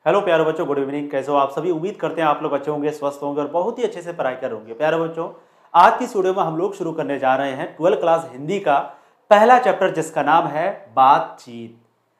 Hello प्यारे बच्चों, good evening. कैसे हो आप सभी? उम्मीद करते हैं आप लोग अच्छे होंगे, स्वस्थ होंगे और बहुत ही अच्छे से पढ़ाई कर होंगे। प्यारे बच्चों, आज की इस वीडियो में हम लोग शुरू करने जा रहे हैं 12th क्लास हिंदी का पहला चैप्टर, जिसका नाम है बातचीत।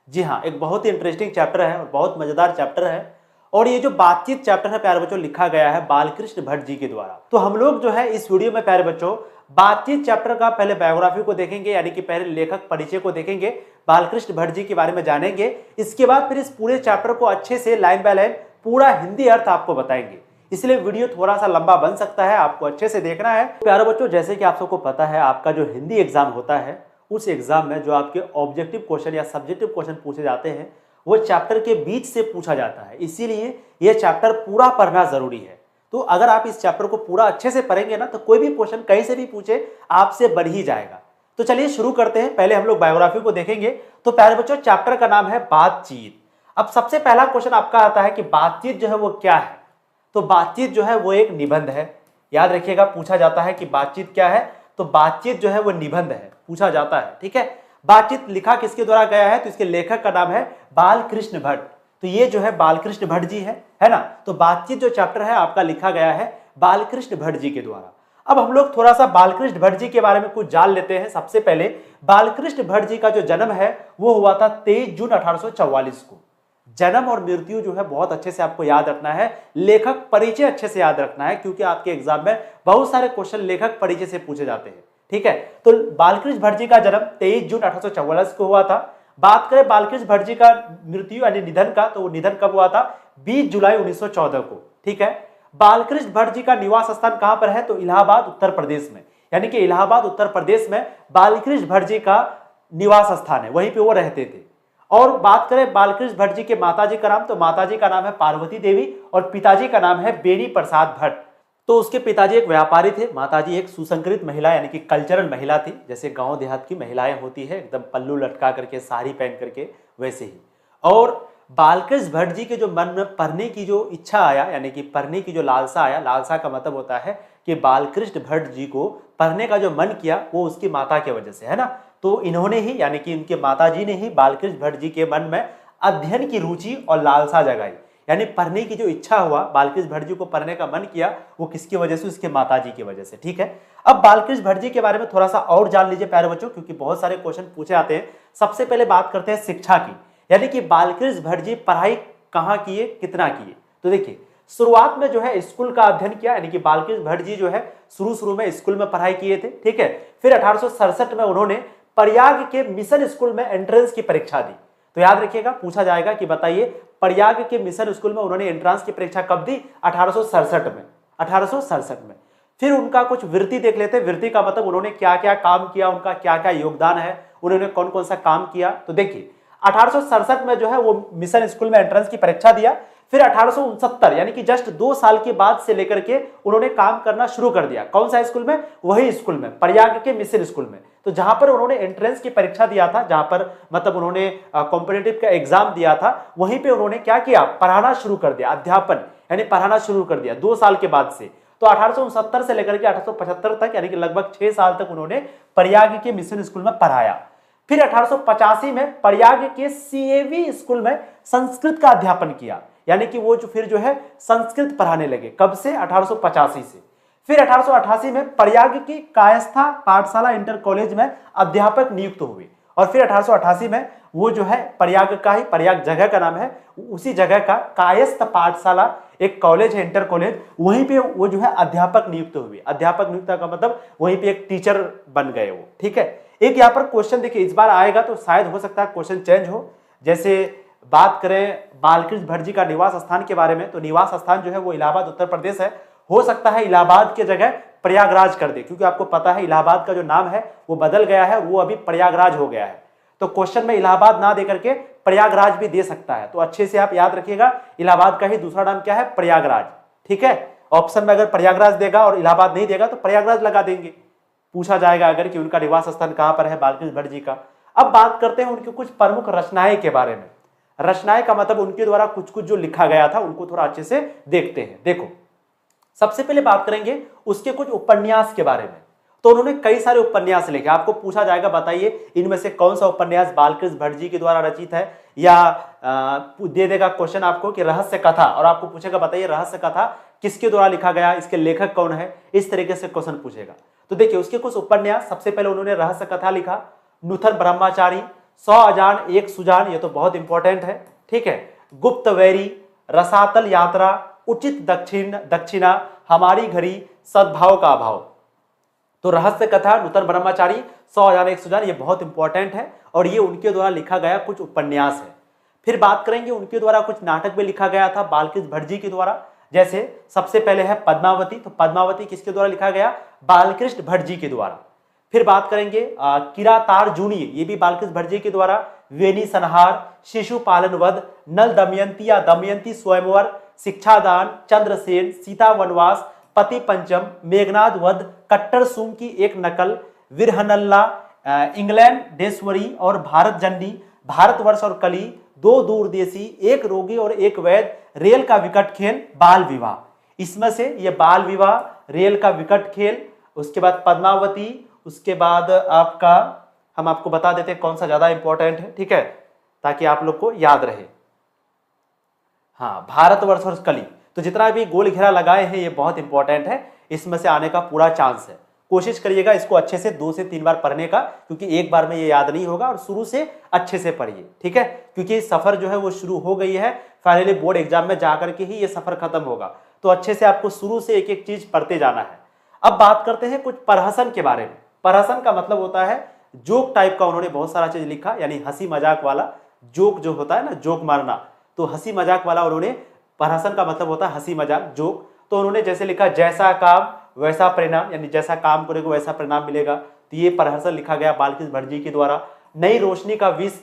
जी हाँ, एक बहुत ही इंटरेस्टिंग चैप्टर है और बहुत मजेदार चैप्टर है। और ये जो बातचीत चैप्टर है प्यारे बच्चों, लिखा गया है बालकृष्ण भट्ट जी के द्वारा। तो हम लोग जो है इस वीडियो में प्यारे बच्चों बातचीत चैप्टर का पहले बायोग्राफी को देखेंगे, यानी कि पहले लेखक परिचय को देखेंगे, बालकृष्ण भट्ट जी के बारे में जानेंगे। इसके बाद फिर इस पूरे चैप्टर को अच्छे से लाइन बाय लाइन पूरा हिंदी अर्थ आपको बताएंगे। इसलिए वीडियो थोड़ा सा लंबा बन सकता है, आपको अच्छे से देखना है। प्यारे बच्चों, जैसे कि आप सबको पता है, आपका जो हिंदी एग्जाम होता है, उस एग्जाम में जो आपके ऑब्जेक्टिव क्वेश्चन या सब्जेक्टिव क्वेश्चन पूछे जाते हैं वो चैप्टर के बीच से पूछा जाता है। इसीलिए यह चैप्टर पूरा पढ़ना जरूरी है। तो अगर आप इस चैप्टर को पूरा अच्छे से पढ़ेंगे ना, तो कोई भी क्वेश्चन कहीं से भी पूछे आपसे बन ही जाएगा। तो चलिए शुरू करते हैं। पहले हम लोग बायोग्राफी को देखेंगे। तो प्यारे बच्चों, चैप्टर का नाम है बातचीत। अब सबसे पहला क्वेश्चन आपका आता है कि बातचीत जो है वो क्या है। तो बातचीत जो है वो एक निबंध है। याद रखिएगा, पूछा जाता है कि बातचीत क्या है। तो बातचीत जो है वो निबंध है, पूछा जाता है। ठीक है, बातचीत लिखा किसके द्वारा गया है? तो इसके लेखक का नाम है बालकृष्ण भट्ट। तो ये जो है बालकृष्ण भट्ट जी है ना। तो बातचीत जो चैप्टर है आपका लिखा गया है बालकृष्ण भट्ट जी के द्वारा। अब हम लोग थोड़ा सा बालकृष्ण भट्ट जी के बारे में कुछ जान लेते हैं। सबसे पहले बालकृष्ण भट्ट जी का जो जन्म है वो हुआ था 23 जून 1844 को। जन्म और मृत्यु जो है बहुत अच्छे से आपको याद रखना है। लेखक परिचय अच्छे से याद रखना है, क्योंकि आपके एग्जाम में बहुत सारे क्वेश्चन लेखक परिचय से पूछे जाते हैं। ठीक है, तो बालकृष्ण भट्ट जी का जन्म 23 जून 1844 को हुआ था। बात करें बालकृष्ण भट्ट जी का मृत्यु यानी निधन का, तो वो निधन कब हुआ था? 20 जुलाई 1914 को। ठीक है, बालकृष्ण भट्ट जी का निवास स्थान कहां पर है? तो इलाहाबाद उत्तर प्रदेश में, यानी कि इलाहाबाद उत्तर प्रदेश में बालकृष्ण भट्ट जी का निवास स्थान है, वहीं पे वो रहते थे। और बात करें बालकृष्ण भट्ट जी के माताजी का नाम, तो माताजी का नाम है पार्वती देवी और पिताजी का नाम है बेनी प्रसाद भट्ट। तो उसके पिताजी एक व्यापारी थे, माताजी एक सुसंस्कृत महिला यानी कि कल्चरल महिला थी, जैसे गांव देहात की महिलाएं होती है, एकदम पल्लू लटका करके, साड़ी पहन करके, वैसे ही। और बालकृष्ण भट्ट जी के जो मन में पढ़ने की जो इच्छा आया, यानी कि पढ़ने की जो लालसा आया, लालसा का मतलब होता है कि बालकृष्ण भट्ट जी को पढ़ने का जो मन किया वो उसकी माता की वजह से, है ना। तो इन्होंने ही, यानी कि इनके माताजी ने ही बालकृष्ण भट्ट जी के मन में अध्ययन की रुचि और लालसा जगाई, यानी पढ़ने की जो इच्छा हुआ, बालकृष्ण भट्ट जी को पढ़ने का मन किया, वो किसकी वजह से? उसके माताजी की वजह से। ठीक है, अब बालकृष्ण भट्ट जी के बारे में थोड़ा सा और जान लीजिए प्यारे बच्चों, क्योंकि बहुत सारे क्वेश्चन पूछे आते हैं। सबसे पहले बात करते हैं शिक्षा की, यानी कि बालकृष्ण भट्ट जी पढ़ाई कहाँ किए, कितना किए। तो देखिए, शुरुआत में जो है स्कूल का अध्ययन किया, यानी कि बालकृष्ण भट्ट जी जो है शुरू में स्कूल में पढ़ाई किए थे। ठीक है, फिर 1867 में उन्होंने प्रयाग के मिशन स्कूल में एंट्रेंस की परीक्षा दी। तो याद रखिएगा, पूछा जाएगा कि बताइए प्रयाग के मिशन स्कूल में उन्होंने एंट्रेंस की परीक्षा कब दी? 1867 में, 1867 में। फिर उनका कुछ वृत्ति देख लेते हैं। वृत्ति का मतलब उन्होंने क्या क्या काम किया, उनका क्या क्या योगदान है, उन्होंने कौन कौन सा काम किया। तो देखिए, 1867 में जो है वो मिशन स्कूल में एंट्रेंस की परीक्षा दिया। फिर 1869 यानी कि जस्ट 2 साल के बाद से लेकर के उन्होंने काम करना शुरू कर दिया। कौन सा स्कूल में? वही स्कूल में, प्रयाग के मिशन स्कूल में। तो जहां पर उन्होंने एंट्रेंस की परीक्षा दिया था, जहां पर मतलब उन्होंने कॉम्पिटिटिव का एग्जाम दिया था, वहीं पे उन्होंने क्या किया? पढ़ाना शुरू कर दिया, अध्यापन यानी पढ़ाना शुरू कर दिया 2 साल के बाद से। तो 1869 से लेकर के 1875 तक, यानी कि लगभग 6 साल तक उन्होंने प्रयाग के मिशन स्कूल में पढ़ाया। फिर 1885 में प्रयाग के सीएवी स्कूल में संस्कृत का अध्यापन किया, यानी कि वो जो फिर जो है संस्कृत पढ़ाने लगे। कब से? 1885 से। फिर 1888 में प्रयाग की कायस्था पाठशाला इंटर कॉलेज में अध्यापक नियुक्त हुए। और फिर 1888 में वो जो है प्रयाग का ही, प्रयाग जगह का नाम है, उसी जगह का कायस्थ पाठशाला एक कॉलेज है, इंटर कॉलेज, वहीं पे वो जो है अध्यापक नियुक्त हुए। अध्यापक नियुक्त का मतलब वहीं पे एक टीचर बन गए वो। ठीक है, एक यहाँ पर क्वेश्चन देखिए, इस बार आएगा तो शायद हो सकता है क्वेश्चन चेंज हो। जैसे बात करें बालकृष्ण भट्ट जी का निवास स्थान के बारे में, तो निवास स्थान जो है वो इलाहाबाद उत्तर प्रदेश है। हो सकता है इलाहाबाद की जगह प्रयागराज कर दे, क्योंकि आपको पता है इलाहाबाद का जो नाम है वो बदल गया है, वो अभी प्रयागराज हो गया है। तो क्वेश्चन में इलाहाबाद ना दे करके प्रयागराज भी दे सकता है। तो अच्छे से आप याद रखिएगा, इलाहाबाद का ही दूसरा नाम क्या है? प्रयागराज। ठीक है, ऑप्शन में अगर प्रयागराज देगा और इलाहाबाद नहीं देगा तो प्रयागराज लगा देंगे। पूछा जाएगा अगर कि उनका निवास स्थान कहां पर है बालकृष्ण भट्ट जी का। अब बात करते हैं उनकी कुछ प्रमुख रचनाएं के बारे में। रचनाएं का मतलब उनके द्वारा कुछ कुछ जो लिखा गया था, उनको थोड़ा अच्छे से देखते हैं। देखो, सबसे पहले बात करेंगे उसके कुछ उपन्यास के बारे में। तो उन्होंने कई सारे उपन्यास लिखे। आपको पूछा जाएगा बताइए इनमें से कौन सा उपन्यास बालकृष्ण भट्ट जी के द्वारा रचित है, या दे देगा क्वेश्चन आपको कि रहस्य कथा, और आपको पूछेगा बताइए रहस्य कथा किसके द्वारा लिखा गया, इसके लेखक कौन है, इस तरीके से क्वेश्चन पूछेगा। तो देखिए उसके कुछ उपन्यास, सबसे पहले उन्होंने रहस्य कथा लिखा, नूतन ब्रह्मचारी, 100 अजान एक सुजान, ये तो बहुत इंपॉर्टेंट है, ठीक है, गुप्त वैरी, रसातल यात्रा, उचित दक्षिणा, हमारी घड़ी, सद्भाव का अभाव। तो रहस्य कथा, नूतन ब्रह्मचारी, 100 अजान एक सुजान, ये बहुत इंपॉर्टेंट है और ये उनके द्वारा लिखा गया कुछ उपन्यास है। फिर बात करेंगे उनके द्वारा कुछ नाटक भी लिखा गया था बालकृष्ण भट्ट जी के द्वारा। जैसे सबसे पहले है पद्मावती, तो पद्मावती किसके द्वारा लिखा गया, बालकृष्ण भट्ट जी के द्वारा। फिर बात करेंगे किरातार जूनियर, ये भी बालकृष्ण भट्ट जी के द्वारा। वेणी संहार, शिशु पालन वध, नल दमयंती या दमयंती स्वयंवर, शिक्षादान, चंद्रसेन, सीता वनवास, पति पंचम, मेघनाद वध, कट्टर सूम की एक नकल, विरहनल्ला, इंग्लैंड देशवरी और भारत जंडी, भारतवर्ष और कली, दो दूरदेशी, एक रोगी और एक वैद, रेल का विकट खेल, बाल विवाह। इसमें से ये बाल विवाह, रेल का विकट खेल, उसके बाद पद्मावती, उसके बाद आपका हम आपको बता देते हैं कौन सा ज्यादा इंपॉर्टेंट है, ठीक है, ताकि आप लोग को याद रहे। हाँ, भारतवर्ष और कली, तो जितना भी गोल घेरा लगाए हैं ये बहुत इंपॉर्टेंट है, इसमें से आने का पूरा चांस है। कोशिश करिएगा इसको अच्छे से 2 से 3 बार पढ़ने का, क्योंकि एक बार में ये याद नहीं होगा, और शुरू से अच्छे से पढ़िए, ठीक है, क्योंकि सफर जो है वो शुरू हो गई है, फाइनली बोर्ड एग्जाम में जाकर के ही ये सफर खत्म होगा। तो अच्छे से आपको शुरू से एक एक चीज पढ़ते जाना है। अब बात करते हैं कुछ प्रहसन के बारे में। प्रहसन का मतलब होता है जोक टाइप का, उन्होंने बहुत सारा चीज लिखा, यानी हंसी मजाक वाला, जोक जो होता है ना, जोक मारना, तो हंसी मजाक वाला उन्होंने, प्रहसन का मतलब होता है हंसी मजाक, जोक। तो उन्होंने जैसे लिखा जैसा काम वैसा परिणाम, यानी जैसा काम करेगा वैसा परिणाम मिलेगा, तो ये प्रहसन लिखा गया बालकृष्ण भट्ट जी के द्वारा। नई रोशनी का विष,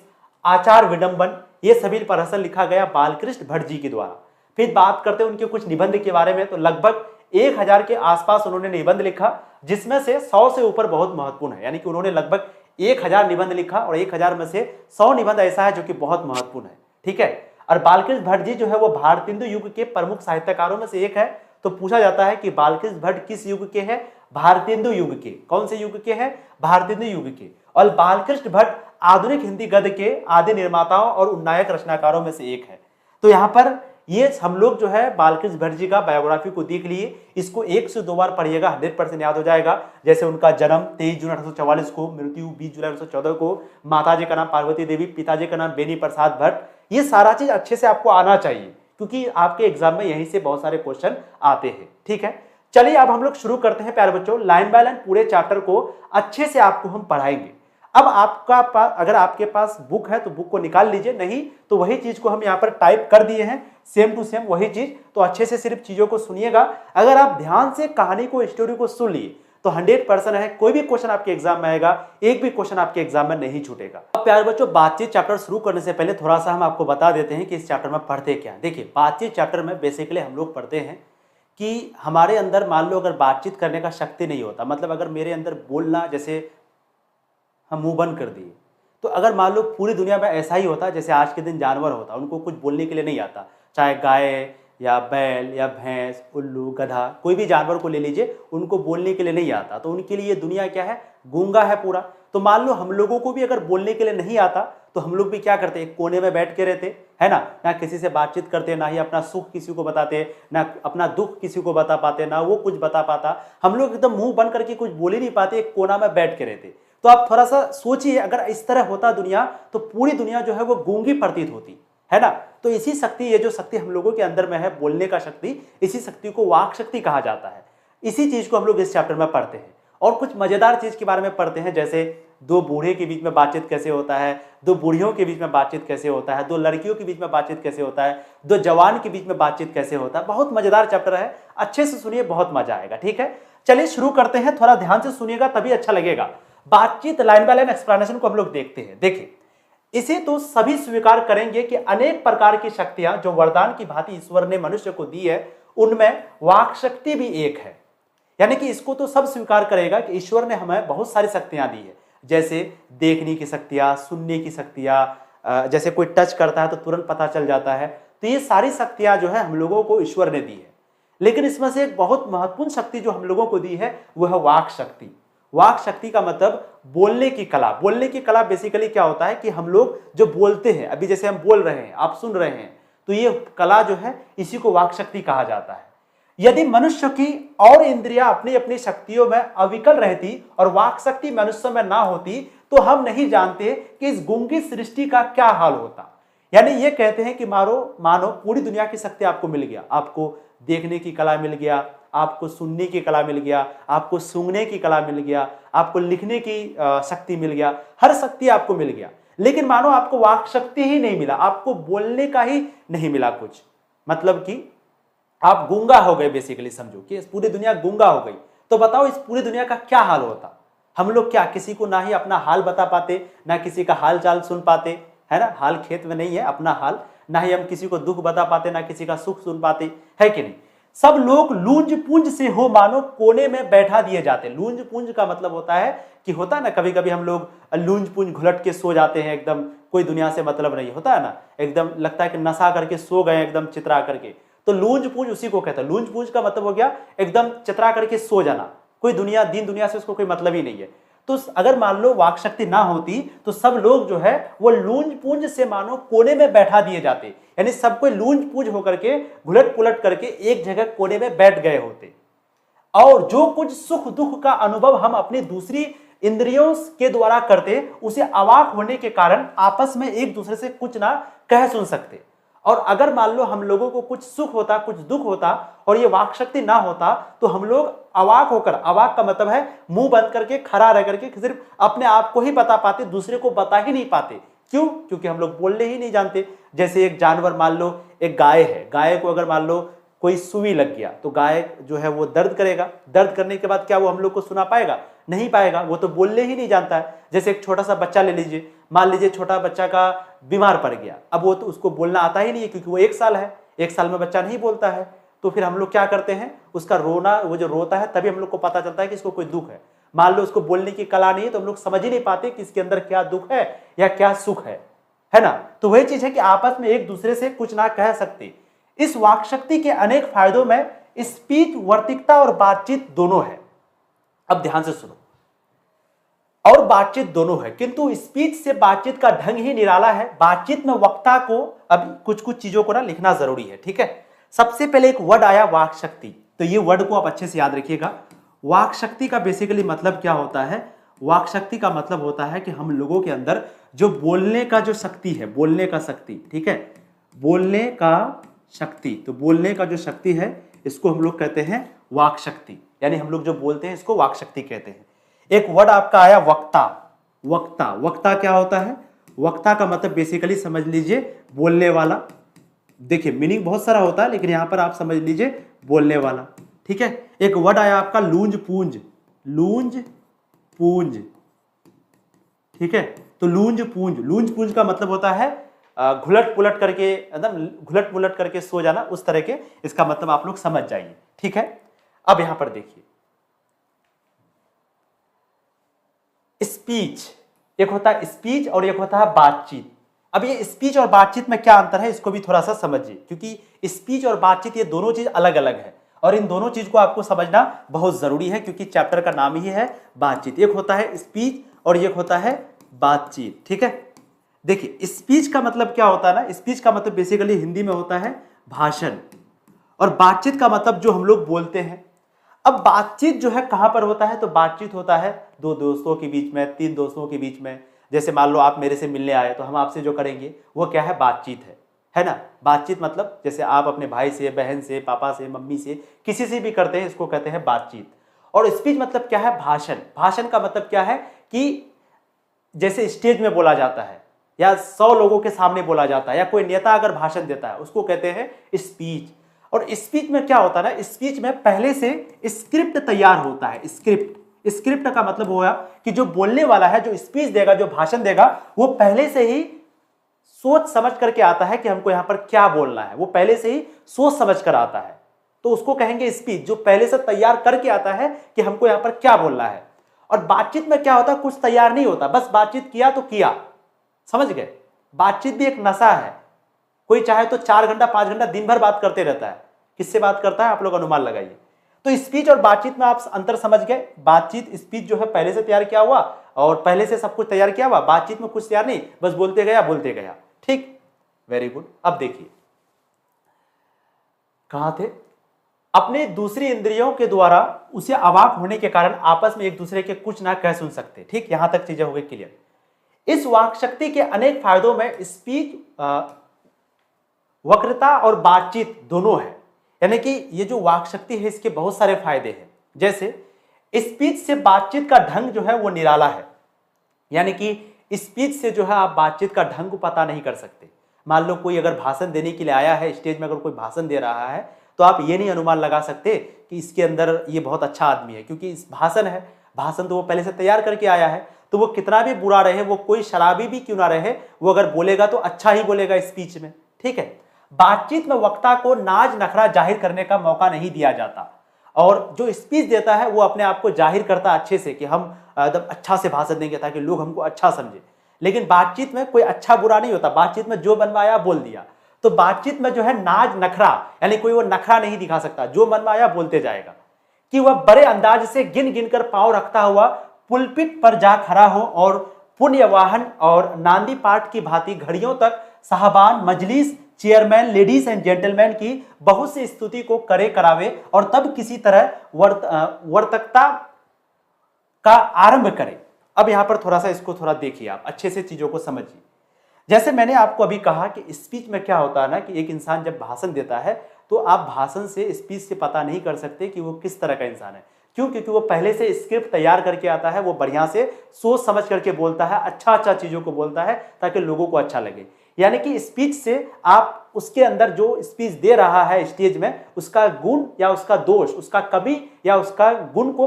आचार विडंबन, ये सभी प्रहसन लिखा गया बालकृष्ण भट्ट जी के द्वारा। फिर बात करते हैं उनके कुछ निबंध के बारे में, तो लगभग 1000 के आसपास उन्होंने निबंध लिखा, जिसमें से 100 से ऊपर बहुत महत्वपूर्ण है, यानी कि उन्होंने लगभग 1000 निबंध लिखा और 1000 में से 100 निबंध ऐसा है जो कि बहुत महत्वपूर्ण है, ठीक है। और बालकृष्ण भट्ट जी जो है वो भारतेंदु युग के प्रमुख साहित्यकारों में से एक है। तो पूछा जाता है कि बालकृष्ण भट्ट किस युग के हैं, भारतेंदु युग के। कौन से युग के हैं, भारतेंदु युग के। और बालकृष्ण भट्ट आधुनिक हिंदी गद्य के आदि निर्माताओं और उन्नायक रचनाकारों में से एक है। तो यहाँ पर ये हम लोग जो है बालकृष्ण भट्ट जी का बायोग्राफी को देख लिए, इसको 1 से 2 बार पढ़िएगा, 100% याद हो जाएगा। जैसे उनका जन्म 23 जून 1844 को, मृत्यु 20 जुलाई 1914 को, माताजी का नाम पार्वती देवी, पिताजी का नाम बेनी प्रसाद भट्ट। ये सारा चीज अच्छे से आपको आना चाहिए, क्योंकि आपके एग्जाम में यहीं से बहुत सारे क्वेश्चन आते हैं, ठीक है। चलिए अब हम लोग शुरू करते हैं प्यारे बच्चों, लाइन बाय लाइन पूरे चैप्टर को अच्छे से आपको हम पढ़ाएंगे। अब अगर आपके पास बुक है तो बुक को निकाल लीजिए, नहीं तो वही चीज को हम यहाँ पर टाइप कर दिए हैं, सेम टू सेम वही चीज। तो अच्छे से सिर्फ चीजों को सुनिएगा। अगर आप ध्यान से कहानी को, स्टोरी को सुन लिए तो 100% है कोई भी क्वेश्चन आपके एग्जाम में आएगा, एक भी क्वेश्चन आपके एग्जाम में नहीं छूटेगा। अब प्यारे बच्चों, बातचीत चैप्टर शुरू करने से पहले थोड़ा सा हम आपको बता देते हैं कि इस चैप्टर में पढ़ते क्या। देखिए, बातचीत चैप्टर में बेसिकली हम लोग पढ़ते हैं कि हमारे अंदर मान लो अगर बातचीत करने का शक्ति नहीं होता, मतलब अगर मेरे अंदर बोलना, जैसे हम मुंह बंद कर दिए, तो अगर मान लो पूरी दुनिया में ऐसा ही होता जैसे आज के दिन जानवर होता, उनको कुछ बोलने के लिए नहीं आता, चाहे गाय या बैल या भैंस, उल्लू, गधा, कोई भी जानवर को ले लीजिए, उनको बोलने के लिए नहीं आता, तो उनके लिए दुनिया क्या है, गूंगा है पूरा। तो मान लो हम लोगों को भी अगर बोलने के लिए नहीं आता तो हम लोग भी क्या करते, एक कोने में बैठ के रहते, है ना किसी से बातचीत करते, ना ही अपना सुख किसी को बताते, ना अपना दुख किसी को बता पाते, ना वो कुछ बता पाता, हम लोग एकदम मुंह बंद करके कुछ बोल ही नहीं पाते, एक कोना में बैठ के रहते। तो आप थोड़ा सा सोचिए, अगर इस तरह होता दुनिया तो पूरी दुनिया जो है वो गूंगी प्रतीत होती, है ना। तो इसी शक्ति, ये जो शक्ति हम लोगों के अंदर में है, बोलने का शक्ति, इसी शक्ति को वाक शक्ति कहा जाता है। इसी चीज को हम लोग इस चैप्टर में पढ़ते हैं और कुछ मजेदार चीज के बारे में पढ़ते हैं, जैसे 2 बूढ़े के बीच में बातचीत कैसे होता है, 2 बूढ़ियों के बीच में बातचीत कैसे होता है, 2 लड़कियों के बीच में बातचीत कैसे होता है, 2 जवान के बीच में बातचीत कैसे होता है। बहुत मजेदार चैप्टर है, अच्छे से सुनिए, बहुत मजा आएगा, ठीक है। चलिए शुरू करते हैं, थोड़ा ध्यान से सुनिएगा तभी अच्छा लगेगा। बातचीत लाइन बाय लाइन एक्सप्लेनेशन को हम लोग देखते हैं। देखिए, इसे तो सभी स्वीकार करेंगे कि अनेक प्रकार की शक्तियां जो वरदान की भांति ईश्वर ने मनुष्य को दी है, उनमें वाक शक्ति भी एक है। यानी कि इसको तो सब स्वीकार करेगा कि ईश्वर ने हमें बहुत सारी शक्तियां दी है, जैसे देखने की शक्तियां, सुनने की शक्तियां, जैसे कोई टच करता है तो तुरंत पता चल जाता है। तो ये सारी शक्तियां जो है हम लोगों को ईश्वर ने दी है। लेकिन इसमें से एक बहुत महत्वपूर्ण शक्ति जो हम लोगों को दी है वो है वाक शक्ति। वाक शक्ति का मतलब बोलने की कला। बोलने की कला बेसिकली क्या होता है कि हम लोग जो बोलते हैं, अभी जैसे हम बोल रहे हैं, आप सुन रहे हैं, तो ये कला जो है इसी को वाक शक्ति कहा जाता है। यदि मनुष्य की और इंद्रियां अपनी अपनी शक्तियों में अविकल रहती और वाक शक्ति मनुष्य में ना होती तो हम नहीं जानते कि इस गूंगी सृष्टि का क्या हाल होता। यानी ये कहते हैं कि मानो पूरी दुनिया की शक्ति आपको मिल गया, आपको देखने की कला मिल गया, आपको सुनने की कला मिल गया, आपको सूंघने की कला मिल गया, आपको लिखने की शक्ति मिल गया, हर शक्ति आपको मिल गया, लेकिन मानो आपको वाक शक्ति ही नहीं मिला, आपको बोलने का ही नहीं मिला कुछ। मतलब कि आप गूंगा हो गए, बेसिकली समझो कि इस पूरी दुनिया गूंगा हो गई। तो बताओ इस पूरी दुनिया का क्या हाल होता। हम लोग क्या किसी को ना ही अपना हाल बता पाते, ना किसी का हाल चाल सुन पाते, है ना, हाल खेत में नहीं है अपना हाल, ना ही हम किसी को दुख बता पाते, ना किसी का सुख सुन पाते, है कि नहीं। सब लोग लूंज पूंज से हो मानो कोने में बैठा दिए जाते। लूंज पूंज का मतलब होता है कि होता है ना, कभी कभी हम लोग लूंज पूंज घुलट के सो जाते हैं, एकदम कोई दुनिया से मतलब नहीं होता है ना, एकदम लगता है कि नशा करके सो गए एकदम चित्रा करके, तो लूंज पूंज उसी को कहता है। लूंज पूंज का मतलब हो गया एकदम चित्रा करके सो जाना, कोई दुनिया से उसको कोई मतलब ही नहीं है। तो अगर मान लो वाक शक्ति ना होती तो सब लोग जो है वो लूंज पूंज से मानो कोने में बैठा दिए जाते, यानी सब कोई लूंज पूंज होकर के घुलट पुलट करके एक जगह कोने में बैठ गए होते। और जो कुछ सुख दुख का अनुभव हम अपनी दूसरी इंद्रियों के द्वारा करते, उसे अवाक होने के कारण आपस में एक दूसरे से कुछ ना कह सुन सकते। और अगर मान लो हम लोगों को कुछ सुख होता, कुछ दुख होता और ये वाक शक्ति ना होता तो हम लोग अवाक होकर, अवाक का मतलब है मुंह बंद करके खड़ा रह करके सिर्फ अपने आप को ही बता पाते, दूसरे को बता ही नहीं पाते। क्यों? क्योंकि हम लोग बोलने ही नहीं जानते। जैसे एक जानवर, मान लो एक गाय है, गाय को अगर मान लो कोई सुई लग गया तो गाय जो है वो दर्द करेगा, दर्द करने के बाद क्या वो हम लोग को सुना पाएगा? नहीं पाएगा, वो तो बोलने ही नहीं जानता है। जैसे एक छोटा सा बच्चा ले लीजिए, मान लीजिए छोटा बच्चा का बीमार पड़ गया, अब वो तो उसको बोलना आता ही नहीं है क्योंकि वो 1 साल है, 1 साल में बच्चा नहीं बोलता है। तो फिर हम लोग क्या करते हैं, उसका रोना, वो जो रोता है तभी हम लोग को पता चलता है कि इसको कोई दुख है। मान लो उसको बोलने की कला नहीं है तो हम लोग समझ ही नहीं पाते कि इसके अंदर क्या दुख है या क्या सुख है ना। तो वही चीज है कि आपस में एक दूसरे से कुछ ना कह सकते। इस वाक शक्ति के अनेक फायदों में स्पीच, वर्तिकता और बातचीत दोनों है। अब ध्यान से सुनो, और बातचीत दोनों है, किंतु स्पीच से बातचीत का ढंग ही निराला है। बातचीत में वक्ता को अब कुछ कुछ चीजों को ना लिखना जरूरी है, ठीक है। सबसे पहले एक वर्ड आया वाक शक्ति, तो ये वर्ड को आप अच्छे से याद रखिएगा। वाक शक्ति का बेसिकली मतलब क्या होता है? वाक शक्ति का मतलब होता है कि हम लोगों के अंदर जो बोलने का जो शक्ति है, बोलने का शक्ति, ठीक है, बोलने का शक्ति, तो बोलने का जो शक्ति है इसको हम लोग कहते हैं वाक शक्ति, यानी हम लोग जो बोलते हैं इसको वाक शक्ति कहते हैं। एक वर्ड आपका आया वक्ता। वक्ता, वक्ता क्या होता है? वक्ता का मतलब बेसिकली समझ लीजिए बोलने वाला। देखिए मीनिंग बहुत सारा होता है लेकिन यहां पर आप समझ लीजिए बोलने वाला, ठीक है। एक वर्ड आया आपका लूंज पूंज। लूंज पूंज, ठीक है। तो लूंज पूंज, लूंज पूंज का मतलब होता है घुलट पुलट करके, एकदम घुलट पुलट करके सो जाना, उस तरह के इसका मतलब आप लोग समझ जाइए, ठीक है। अब यहां पर देखिए स्पीच, एक होता है स्पीच और एक होता है बातचीत। अब ये स्पीच और बातचीत में क्या अंतर है इसको भी थोड़ा सा समझिए, क्योंकि स्पीच और बातचीत ये दोनों चीज अलग अलग है और इन दोनों चीज को आपको समझना बहुत जरूरी है क्योंकि चैप्टर का नाम ही है बातचीत। एक होता है स्पीच और एक होता है बातचीत, ठीक है। देखिए स्पीच का मतलब क्या होता है ना, स्पीच का मतलब बेसिकली हिंदी में होता है भाषण, और बातचीत का मतलब जो हम लोग बोलते हैं। अब बातचीत जो है कहां पर होता है? तो बातचीत होता है 2 दोस्तों के बीच में, 3 दोस्तों के बीच में। जैसे मान लो आप मेरे से मिलने आए तो हम आपसे जो करेंगे वो क्या है? बातचीत है ना। बातचीत मतलब जैसे आप अपने भाई से, बहन से, पापा से, मम्मी से, किसी से भी करते हैं, इसको कहते हैं बातचीत। और स्पीच मतलब क्या है? भाषण। भाषण का मतलब क्या है कि जैसे स्टेज में बोला जाता है या 100 लोगों के सामने बोला जाता है या कोई नेता अगर भाषण देता है उसको कहते हैं स्पीच। और स्पीच में क्या होता है ना, स्पीच में पहले से स्क्रिप्ट तैयार होता है। स्क्रिप्ट का मतलब होगा कि जो बोलने वाला है, जो स्पीच देगा, जो भाषण देगा, वो पहले से ही सोच समझ करके आता है कि हमको यहां पर क्या बोलना है, वो पहले से ही सोच समझ कर आता है, तो उसको कहेंगे स्पीच। जो पहले से तैयार करके आता है कि हमको यहां पर क्या बोलना है। और बातचीत में क्या होता है? कुछ तैयार नहीं होता, बस बातचीत किया तो किया, समझ गए। बातचीत भी एक नशा है। कोई चाहे तो 4 घंटा 5 घंटा दिन भर बात करते रहता है। किससे बात करता है? आप लोग अनुमान लगाइए। तो स्पीच और बातचीत में आप अंतर समझ गए। बातचीत स्पीच जो है पहले से तैयार किया हुआ और पहले से सब कुछ तैयार किया हुआ, बातचीत में कुछ तैयार नहीं, बस बोलते गया। ठीक, वेरी गुड। अब देखिए कहां थे, अपने दूसरी इंद्रियों के द्वारा उसे अवाक होने के कारण आपस में एक दूसरे के कुछ ना कह सुन सकते। ठीक, यहां तक चीजें हो गई क्लियर। इस वाक शक्ति के अनेक फायदों में स्पीच वक्रता और बातचीत दोनों है, यानी कि ये जो वाक शक्ति है इसके बहुत सारे फायदे हैं। जैसे स्पीच से बातचीत का ढंग जो है वो निराला है, यानी कि स्पीच से जो है आप बातचीत का ढंग को पता नहीं कर सकते। मान लो कोई अगर भाषण देने के लिए आया है, स्टेज में अगर कोई भाषण दे रहा है तो आप ये नहीं अनुमान लगा सकते कि इसके अंदर ये बहुत अच्छा आदमी है, क्योंकि इस भाषण है, भाषण तो वो पहले से तैयार करके आया है। तो वो कितना भी बुरा रहे, वो कोई शराबी भी क्यों ना रहे, वो अगर बोलेगा तो अच्छा ही बोलेगा स्पीच में। ठीक है, बातचीत में वक्ता को नाज नखरा जाहिर करने का मौका नहीं दिया जाता, और जो स्पीच देता है वो अपने आप को जाहिर करता अच्छे से कि हम एकदम अच्छा से भाषण देंगे ताकि लोग हमको अच्छा समझे। लेकिन बातचीत में कोई अच्छा बुरा नहीं होता, बातचीत में जो मन में आया बोल दिया। तो बातचीत में जो है नाज नखरा, यानी कोई वो नखरा नहीं दिखा सकता, जो मन में आया बोलते जाएगा। कि वह बड़े अंदाज से गिन गिन कर पांव रखता हुआ पुलपिट पर जा खड़ा हो और पुण्यवाहन और नांदी पाठ की भांति घड़ियों तक साहबान, मजलिस, चेयरमैन, लेडीज एंड जेंटलमैन की बहुत सी स्तुति को करे करावे और तब किसी तरह वर्तकता का आरंभ करे। अब यहां पर थोड़ा सा इसको थोड़ा देखिए, आप अच्छे से चीजों को समझिए। जैसे मैंने आपको अभी कहा कि स्पीच में क्या होता है ना, कि एक इंसान जब भाषण देता है तो आप भाषण से, स्पीच से पता नहीं कर सकते कि वो किस तरह का इंसान है। क्यों? क्योंकि वो पहले से स्क्रिप्ट तैयार करके आता है, वो बढ़िया से सोच समझ करके बोलता है, अच्छा चीजों को बोलता है ताकि लोगों को अच्छा लगे। यानी कि स्पीच से आप उसके अंदर जो स्पीच दे रहा है स्टेज में, उसका गुण या उसका दोष, उसका कवि या उसका गुण को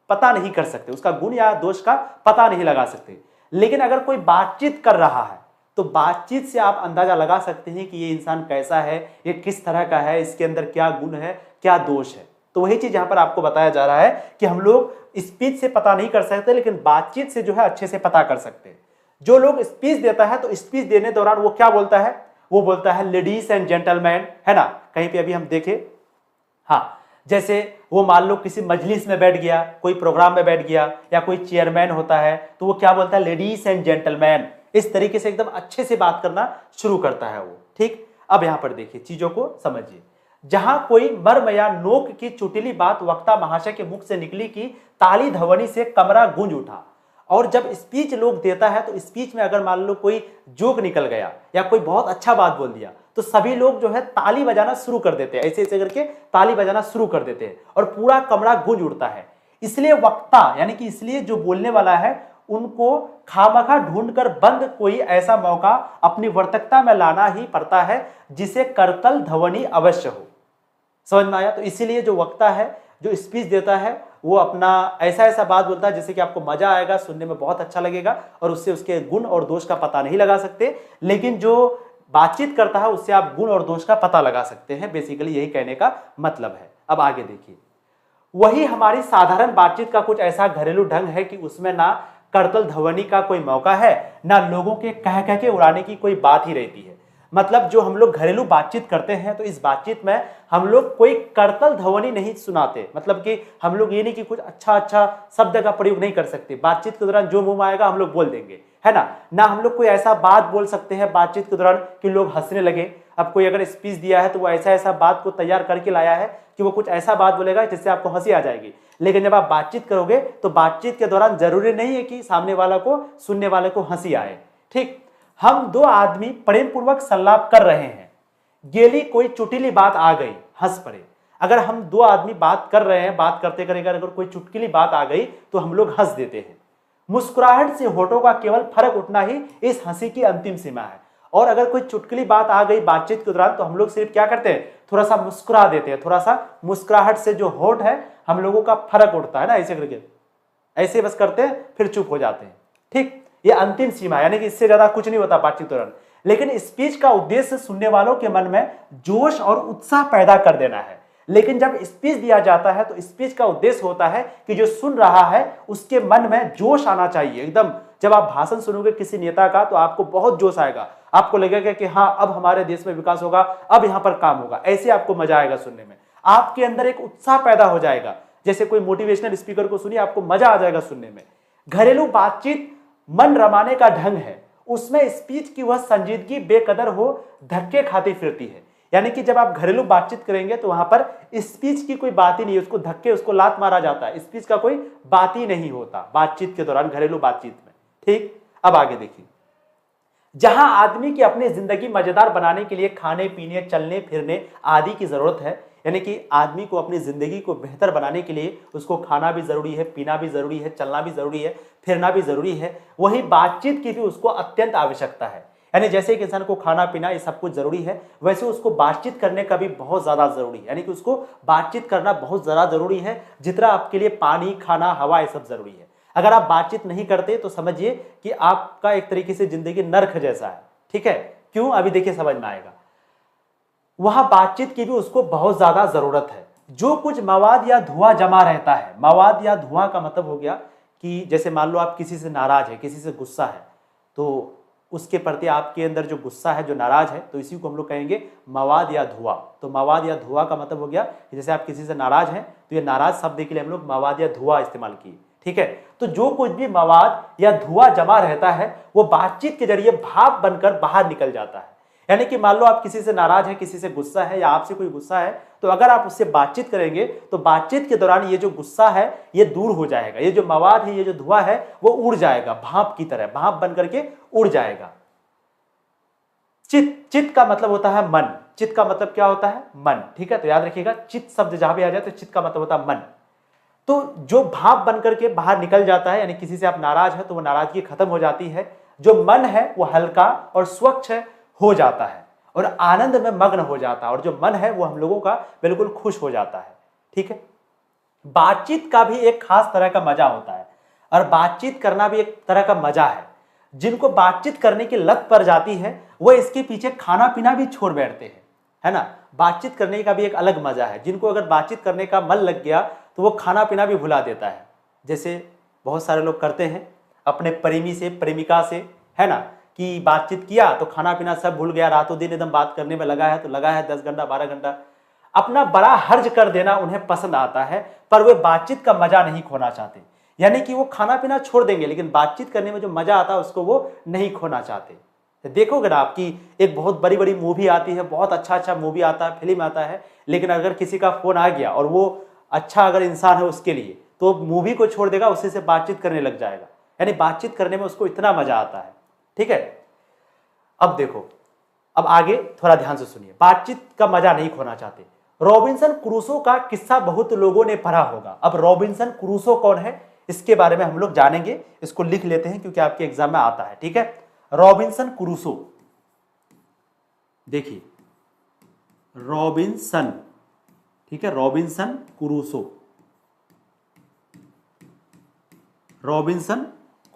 पता नहीं कर सकते, उसका गुण या दोष का पता नहीं लगा सकते। लेकिन अगर कोई बातचीत कर रहा है तो बातचीत से आप अंदाजा लगा सकते हैं कि ये इंसान कैसा है, ये किस तरह का है, इसके अंदर क्या गुण है, क्या दोष है। तो वही चीज यहां पर आपको बताया जा रहा है कि हम लोग स्पीच से पता नहीं कर सकते, लेकिन बातचीत से जो है अच्छे से पता कर सकते हैं। जो लोग स्पीच देता है तो स्पीच देने दौरान वो क्या बोलता है, वो बोलता है लेडीज एंड जेंटलमैन, है ना। कहीं पे अभी हम देखें, हाँ, जैसे वो मान लो किसी मजलिस में बैठ गया, कोई प्रोग्राम में बैठ गया, या कोई चेयरमैन होता है तो वो क्या बोलता है, लेडीज एंड जेंटलमैन। इस तरीके से एकदम अच्छे से बात करना शुरू करता है वो। ठीक, अब यहां पर देखिए, चीजों को समझिए। जहां कोई मर्म या नोक की चुटीली बात वक्ता महाशय के मुख से निकली कि ताली ध्वनि से कमरा गूंज उठा। और जब स्पीच लोग देता है तो स्पीच में अगर मान लो कोई जोक निकल गया या कोई बहुत अच्छा बात बोल दिया तो सभी लोग जो है ताली बजाना शुरू कर देते हैं, ऐसे ऐसे करके ताली बजाना शुरू कर देते हैं और पूरा कमरा गूंज उठता है। इसलिए वक्ता, यानी कि इसलिए जो बोलने वाला है, उनको खामखा ढूंढकर बंद कोई ऐसा मौका अपनी वर्तकता में लाना ही पड़ता है जिसे करतल ध्वनि अवश्य हो। समझ में आया? तो इसीलिए जो वक्ता है, जो स्पीच देता है, वो अपना ऐसा बात बोलता है जिससे कि आपको मजा आएगा, सुनने में बहुत अच्छा लगेगा, और उससे उसके गुण और दोष का पता नहीं लगा सकते। लेकिन जो बातचीत करता है उससे आप गुण और दोष का पता लगा सकते हैं। बेसिकली यही कहने का मतलब है। अब आगे देखिए, वही हमारी साधारण बातचीत का कुछ ऐसा घरेलू ढंग है कि उसमें ना करतल ध्वनि का कोई मौका है, ना लोगों के कह कह के उड़ाने की कोई बात ही रहती है। मतलब जो हम लोग घरेलू बातचीत करते हैं तो इस बातचीत में हम लोग कोई करतल ध्वनि नहीं सुनाते। मतलब कि हम लोग ये नहीं कि कुछ अच्छा शब्द का प्रयोग नहीं कर सकते। बातचीत के दौरान जो मुंह में आएगा हम लोग बोल देंगे, है ना हम लोग कोई ऐसा बात बोल सकते हैं बातचीत के दौरान कि लोग हंसने लगे। अब कोई अगर स्पीच दिया है तो वो ऐसा बात को तैयार करके लाया है कि वो कुछ ऐसा बात बोलेगा जिससे आपको हंसी आ जाएगी। लेकिन जब आप बातचीत करोगे तो बातचीत के दौरान जरूरी नहीं है कि सामने वाला को, सुनने वाले को हंसी आए। ठीक, हम दो आदमी प्रेम पूर्वक संलाप कर रहे हैं, गेली कोई चुटीली बात आ गई, हंस पड़े। अगर हम दो आदमी बात कर रहे हैं, बात करते करेगा, अगर कोई चुटकुली बात आ गई तो हम लोग हंस देते हैं। मुस्कुराहट से होठों का केवल फर्क उठना ही इस हंसी की अंतिम सीमा है। और अगर कोई चुटकुली बात आ गई बातचीत के दौरान तो हम लोग सिर्फ क्या करते हैं, थोड़ा सा मुस्कुरा देते हैं। थोड़ा सा मुस्कुराहट से जो होठ है हम लोगों का फर्क उठता है ना, ऐसे करके ऐसे बस करते हैं, फिर चुप हो जाते हैं। ठीक, ये अंतिम सीमा, यानी कि इससे ज्यादा कुछ नहीं होता बातचीत दौरान। लेकिन स्पीच का उद्देश्य सुनने वालों के मन में जोश और उत्साह पैदा कर देना है। लेकिन जब स्पीच दिया जाता है तो स्पीच का उद्देश्य होता है कि जो सुन रहा है उसके मन में जोश आना चाहिए। एकदम जब आप भाषण सुनोगे किसी नेता का तो आपको बहुत जोश आएगा, आपको लगेगा कि हाँ अब हमारे देश में विकास होगा, अब यहाँ पर काम होगा, ऐसे आपको मजा आएगा सुनने में। आपके अंदर एक उत्साह पैदा हो जाएगा। जैसे कोई मोटिवेशनल स्पीकर को सुनिए, आपको मजा आ जाएगा सुनने में। घरेलू बातचीत मन रमाने का ढंग है, उसमें स्पीच की वह संजीदगी बेकदर हो धक्के खाती फिरती है। यानी कि जब आप घरेलू बातचीत करेंगे तो वहां पर स्पीच की कोई बात ही नहीं है, उसको धक्के, उसको लात मारा जाता है, स्पीच का कोई बात ही नहीं होता बातचीत के दौरान, घरेलू बातचीत में। ठीक, अब आगे देखिए। जहां आदमी की अपनी जिंदगी मजेदार बनाने के लिए खाने पीने, चलने फिरने आदि की जरूरत है, यानी कि आदमी को अपनी जिंदगी को बेहतर बनाने के लिए उसको खाना भी जरूरी है, पीना भी जरूरी है, चलना भी जरूरी है, फिरना भी जरूरी है, वही बातचीत की भी उसको अत्यंत आवश्यकता है। यानी जैसे एक इंसान को खाना पीना ये सब कुछ जरूरी है, वैसे उसको बातचीत करने का भी बहुत ज्यादा जरूरी है। यानी कि उसको बातचीत करना बहुत ज्यादा जरूरी है, जितना आपके लिए पानी, खाना, हवा ये सब जरूरी है। अगर आप बातचीत नहीं करते तो समझिए कि आपका एक तरीके से जिंदगी नर्क जैसा है। ठीक है, क्यों? अभी देखिए समझ में आएगा। वहां बातचीत की भी उसको बहुत ज्यादा जरूरत है। जो कुछ मवाद या धुआं जमा रहता है, मवाद या धुआं का मतलब हो गया कि जैसे मान लो आप किसी से नाराज है, किसी से गुस्सा है, तो उसके प्रति आपके अंदर जो गुस्सा है, जो नाराज है, तो इसी को हम लोग कहेंगे मवाद या धुआं। तो मवाद या धुआं का मतलब हो गया कि जैसे आप किसी से नाराज हैं तो ये नाराज शब्द के लिए हम लोग मवाद या धुआं इस्तेमाल किए। ठीक है, तो जो कुछ भी मवाद या धुआं जमा रहता है वो बातचीत के जरिए भाप बनकर बाहर निकल जाता है। यानी कि मान लो आप किसी से नाराज है, किसी से गुस्सा है, या आपसे कोई गुस्सा है, तो अगर आप उससे बातचीत करेंगे तो बातचीत के दौरान ये जो गुस्सा है ये दूर हो जाएगा, ये जो मवाद है, ये जो धुआं है वो उड़ जाएगा, भाप की तरह, भाप बन करके उड़ जाएगा। चित, चित का मतलब होता है मन। चित का मतलब क्या होता है? मन। ठीक है, तो याद रखिएगा, चित शब्द जहां भी आ जाए तो चित का मतलब होता है मन। तो जो भाप बन करके बाहर निकल जाता है, यानी किसी से आप नाराज है तो वो नाराजगी खत्म हो जाती है, जो मन है वो हल्का और स्वच्छ हो जाता है और आनंद में मग्न हो जाता है, और जो मन है वो हम लोगों का बिल्कुल खुश हो जाता है। ठीक है, बातचीत का भी एक खास तरह का मजा होता है, और बातचीत करना भी एक तरह का मजा है। जिनको बातचीत करने की लत पड़ जाती है वो इसके पीछे खाना पीना भी छोड़ बैठते हैं, है ना। बातचीत करने का भी एक अलग मजा है। जिनको अगर बातचीत करने का मन लग गया तो वो खाना पीना भी भुला देता है। जैसे बहुत सारे लोग करते हैं अपने प्रेमी से, प्रेमिका से, है ना, कि बातचीत किया तो खाना पीना सब भूल गया, रातों दिन एकदम बात करने में लगा है, तो लगा है 10 घंटा 12 घंटा। अपना बड़ा हर्ज कर देना उन्हें पसंद आता है, पर वे बातचीत का मजा नहीं खोना चाहते। यानी कि वो खाना पीना छोड़ देंगे लेकिन बातचीत करने में जो मजा आता है उसको वो नहीं खोना चाहते। देखोगे ना आपकी एक बहुत बड़ी बड़ी मूवी आती है, बहुत अच्छा अच्छा मूवी आता है, फिल्म आता है, लेकिन अगर किसी का फोन आ गया और वो अच्छा अगर इंसान है उसके लिए, तो मूवी को छोड़ देगा, उसी से बातचीत करने लग जाएगा। यानी बातचीत करने में उसको इतना मजा आता है। ठीक है, अब देखो, अब आगे थोड़ा ध्यान से सुनिए। बातचीत का मजा नहीं खोना चाहते। रॉबिन्सन क्रूसो का किस्सा बहुत लोगों ने पढ़ा होगा। अब रॉबिन्सन क्रूसो कौन है इसके बारे में हम लोग जानेंगे, इसको लिख लेते हैं क्योंकि आपके एग्जाम में आता है। ठीक है, रॉबिन्सन क्रूसो, देखिए रॉबिन्सन, ठीक है, रॉबिन्सन क्रूसो, रॉबिन्सन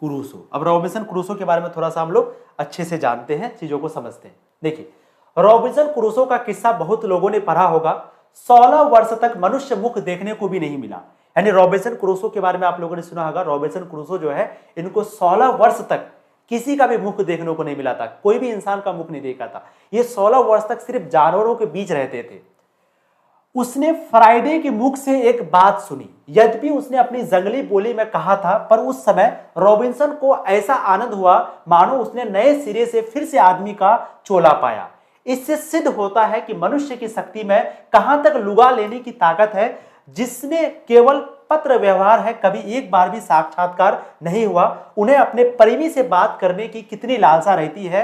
क्रूसो। अब रॉबिन्सन क्रूसो के बारे में थोड़ा सा हम लोग अच्छे से जानते हैं, चीजों को समझते हैं। देखिए, रॉबिन्सन क्रूसो का किस्सा बहुत लोगों ने पढ़ा होगा। 16 वर्ष तक मनुष्य मुख देखने को भी नहीं मिला। यानी रॉबिन्सन क्रूसो के बारे में आप लोगों ने सुना होगा, रॉबिन्सन क्रूसो जो है, इनको 16 वर्ष तक किसी का भी मुख देखने को नहीं मिला था, कोई भी इंसान का मुख नहीं देखा था। ये 16 वर्ष तक सिर्फ जानवरों के बीच रहते थे। उसने फ्राइडे के मुख से एक बात सुनी, यद्यपि उसने अपनी जंगली बोली में कहा था, पर उस समय रॉबिन्सन को ऐसा आनंद हुआ मानो उसने नए सिरे से फिर से आदमी का चोला पाया। इससे सिद्ध होता है कि मनुष्य की शक्ति में कहां तक लुगा लेने की ताकत है। जिसमें केवल पत्र व्यवहार है, कभी एक बार भी साक्षात्कार नहीं हुआ, उन्हें अपने प्रेमी से बात करने की कितनी लालसा रहती है।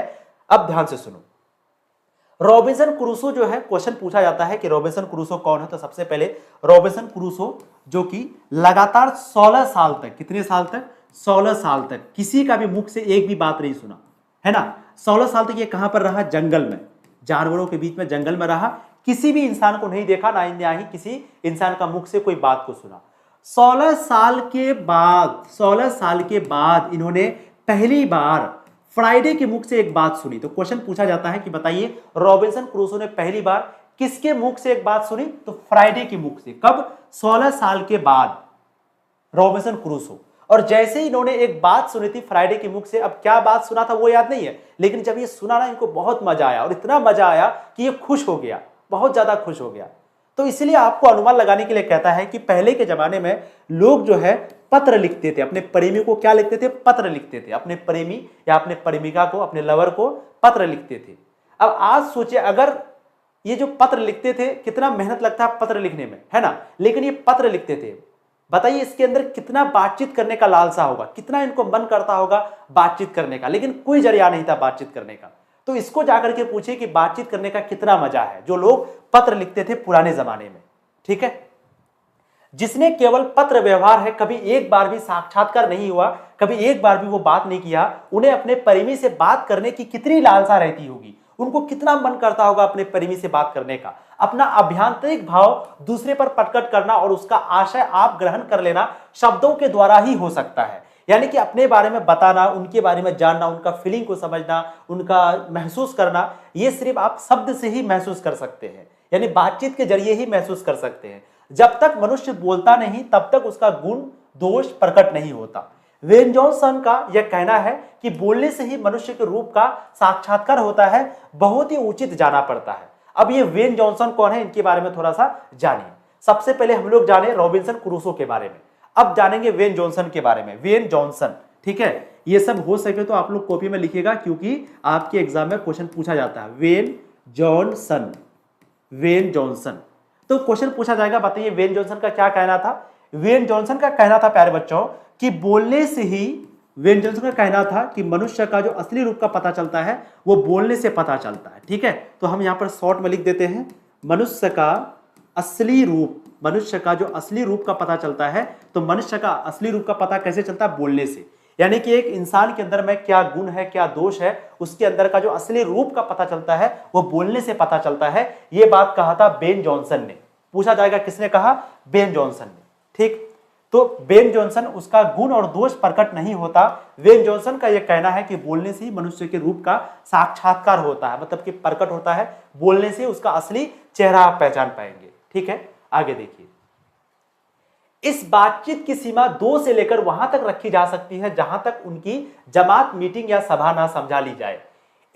अब ध्यान से सुनो, रॉबिन्सन क्रूसो जो है, क्वेश्चन पूछा जाता है कि रॉबिन्सन क्रूसो कौन है, तो सबसे पहले रॉबिन्सन क्रूसो जो कि लगातार 16 साल तक, कितने साल तक? 16 साल तक किसी का भी मुख से एक भी बात नहीं सुना, है ना। 16 साल तक ये कहां पर रहा? जंगल में, जानवरों के बीच में, जंगल में रहा। किसी भी इंसान को नहीं देखा, ना ही किसी इंसान का मुख से कोई बात को सुना। 16 साल के बाद इन्होंने पहली बार फ्राइडे के मुख से एक बात सुनी। तो क्वेश्चन पूछा जाता है कि बताइए रॉबिन्सन क्रूसो ने पहली बार किसके मुख से एक बात सुनी? तो फ्राइडे के मुख से। कब? 16 साल के बाद रॉबिन्सन क्रूसो। और जैसे ही इन्होंने एक बात सुनी थी फ्राइडे के मुख से, अब क्या बात सुना था वो याद नहीं है, लेकिन जब ये सुना ना, इनको बहुत मजा आया, और इतना मजा आया कि ये खुश हो गया, बहुत ज्यादा खुश हो गया। तो इसलिए आपको अनुमान लगाने के लिए कहता है कि पहले के जमाने में लोग जो है पत्र लिखते थे, अपने प्रेमी को क्या लिखते थे, पत्र लिखते थे, अपने प्रेमी या अपने प्रेमिका को, अपने लवर को पत्र लिखते थे। अब आज सोचिए अगर ये जो पत्र लिखते थे, कितना मेहनत लगता है पत्र लिखने में, है ना, लेकिन ये पत्र लिखते थे, बताइए इसके अंदर कितना बातचीत करने का लालसा होगा, कितना इनको मन करता होगा बातचीत करने का, लेकिन कोई जरिया नहीं था बातचीत करने का। तो इसको जाकर के पूछिए कि बातचीत करने का कितना मजा है, जो लोग पत्र लिखते थे पुराने जमाने में। ठीक है, जिसने केवल पत्र व्यवहार है, कभी एक बार भी साक्षात्कार नहीं हुआ, कभी एक बार भी वो बात नहीं किया, उन्हें अपने प्रेमी से बात करने की कितनी लालसा रहती होगी, उनको कितना मन करता होगा अपने प्रेमी से बात करने का, अपना अभ्यांतरिक भाव दूसरे पर प्रकट करना और उसका आशय आप ग्रहण कर लेना शब्दों के द्वारा ही हो सकता है। यानी कि अपने बारे में बताना, उनके बारे में जानना, उनका फीलिंग को समझना, उनका महसूस करना, ये सिर्फ आप शब्द से ही महसूस कर सकते हैं, यानी बातचीत के जरिए ही महसूस कर सकते हैं। जब तक मनुष्य बोलता नहीं तब तक उसका गुण दोष प्रकट नहीं होता। वेन जॉनसन का यह कहना है कि बोलने से ही मनुष्य के रूप का साक्षात्कार होता है, बहुत ही उचित जाना पड़ता है। अब ये वेन जॉनसन कौन है, इनके बारे में थोड़ा सा जानिए। सबसे पहले हम लोग जाने रॉबिन्सन क्रूसो के बारे में, अब जानेंगे वेन जॉनसन के बारे में। वेन जॉनसन, ठीक है, ये सब हो सके तो आप लोग कॉपी में लिखिएगा क्योंकि आपके एग्जाम में क्वेश्चन पूछा जाता है। वेन जॉनसन, वेन जॉनसन, तो क्वेश्चन पूछा जाएगा, बताइए वेन जॉनसन का क्या कहना था। वेन जॉनसन का कहना था प्यारे बच्चों कि बोलने से ही, वेन जॉनसन का कहना था कि मनुष्य का जो असली रूप का पता चलता है वो बोलने से पता चलता है। ठीक है, तो हम यहां पर शॉर्ट में लिख देते हैं, मनुष्य का असली रूप, मनुष्य का जो असली रूप का पता चलता है, तो मनुष्य का असली रूप का पता कैसे चलता है, बोलने से। यानी कि एक इंसान के अंदर में क्या गुण है, क्या दोष है, उसके अंदर का जो असली रूप का पता चलता है वो बोलने से पता चलता है। ये बात कहा था बेन जॉनसन ने। पूछा जाएगा किसने कहा, बेन जॉनसन ने। ठीक, तो बेन जॉनसन, उसका गुण और दोष प्रकट नहीं होता। वेन जॉनसन का यह कहना है कि बोलने से ही मनुष्य के रूप का साक्षात्कार होता है, मतलब कि प्रकट होता है, बोलने से उसका असली चेहरा आप पहचान पाएंगे। ठीक है, आगे देखिए। इस बातचीत की सीमा 2 से लेकर वहां तक रखी जा सकती है जहां तक उनकी जमात, मीटिंग या सभा ना समझा ली जाए।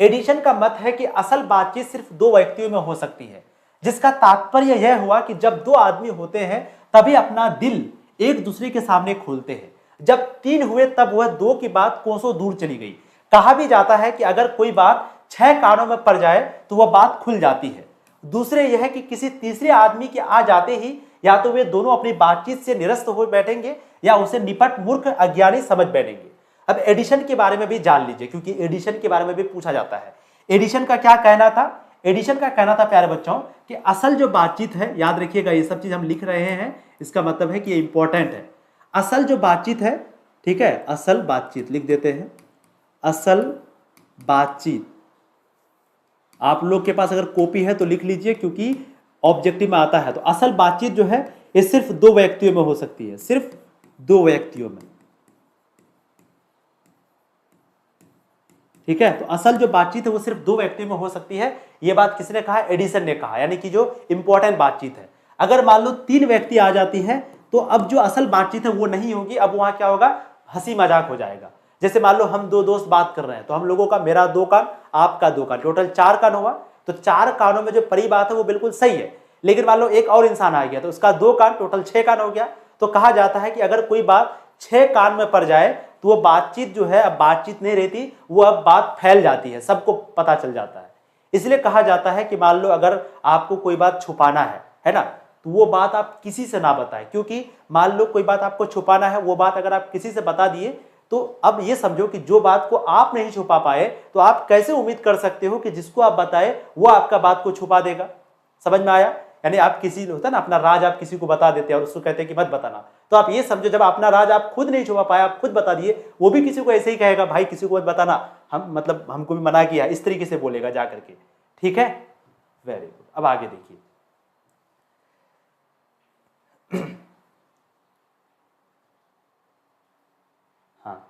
एडिशन का मत है कि असल बातचीत सिर्फ 2 व्यक्तियों में हो सकती है, जिसका तात्पर्य यह हुआ कि जब 2 आदमी होते हैं तभी अपना दिल एक दूसरे के सामने खोलते हैं। जब 3 हुए तब वह 2 की बात कोसों दूर चली गई। कहा भी जाता है कि अगर कोई बात 6 कानों में पड़ जाए तो वह बात खुल जाती है। दूसरे यह है कि किसी तीसरे आदमी के आ जाते ही या तो वे दोनों अपनी बातचीत से निरस्त हो बैठेंगे या उसे निपट मूर्ख अज्ञानी समझ बैठेंगे। अब एडिशन के बारे में भी जान लीजिए क्योंकि एडिशन के बारे में भी पूछा जाता है। एडिशन का क्या कहना था, एडिशन का कहना था प्यारे बच्चों कि असल जो बातचीत है, याद रखिएगा ये सब चीज हम लिख रहे हैं, इसका मतलब है कि ये इंपॉर्टेंट है। असल जो बातचीत है, ठीक है, असल बातचीत लिख देते हैं, असल बातचीत। आप लोग के पास अगर कॉपी है तो लिख लीजिए क्योंकि ऑब्जेक्टिव में आता है। तो असल बातचीत जो है ये सिर्फ 2 व्यक्तियों में हो सकती है, सिर्फ 2 व्यक्तियों में। ठीक है, तो असल जो बातचीत है वो सिर्फ 2 व्यक्तियों में हो सकती है। ये बात किसने कहा, एडिसन ने कहा, यानी कि जो इंपॉर्टेंट बातचीत है। अगर मान लो 3 व्यक्ति आ जाती है तो अब जो असल बातचीत है वो नहीं होगी, अब वहां क्या होगा, हंसी मजाक हो जाएगा। जैसे मान लो हम 2 दोस्त बात कर रहे हैं तो हम लोगों का, मेरा 2 कान, आपका 2 कान, टोटल 4 कान हुआ। तो 4 कानों में जो परी बात है वो बिल्कुल सही है, लेकिन मान लो एक और इंसान आ गया तो उसका 2 कान, टोटल 6 कान हो गया। तो कहा जाता है कि अगर कोई बात 6 कान में पड़ जाए तो वो बातचीत जो है अब बातचीत नहीं रहती, वो अब बात फैल जाती है, सबको पता चल जाता है। इसलिए कहा जाता है कि मान लो अगर आपको कोई बात छुपाना है ना, तो वो बात आप किसी से ना बताएं, क्योंकि मान लो कोई बात आपको छुपाना है, वो बात अगर आप किसी से बता दिए तो अब ये समझो कि जो बात को आप नहीं छुपा पाए तो आप कैसे उम्मीद कर सकते हो कि जिसको आप बताए वो आपका बात को छुपा देगा। समझ में आया? यानी आप किसी, होता है ना, अपना राज आप किसी को बता देते हैं और उसको कहते हैं कि मत बताना। तो आप ये समझो जब अपना राज आप खुद नहीं छुपा पाए, आप खुद बता दिए, वो भी किसी को ऐसे ही कहेगा, भाई किसी को मत बताना, हम मतलब हमको भी मना किया, इस तरीके से बोलेगा जा करके। ठीक है, वेरी गुड। अब आगे देखिए। हाँ,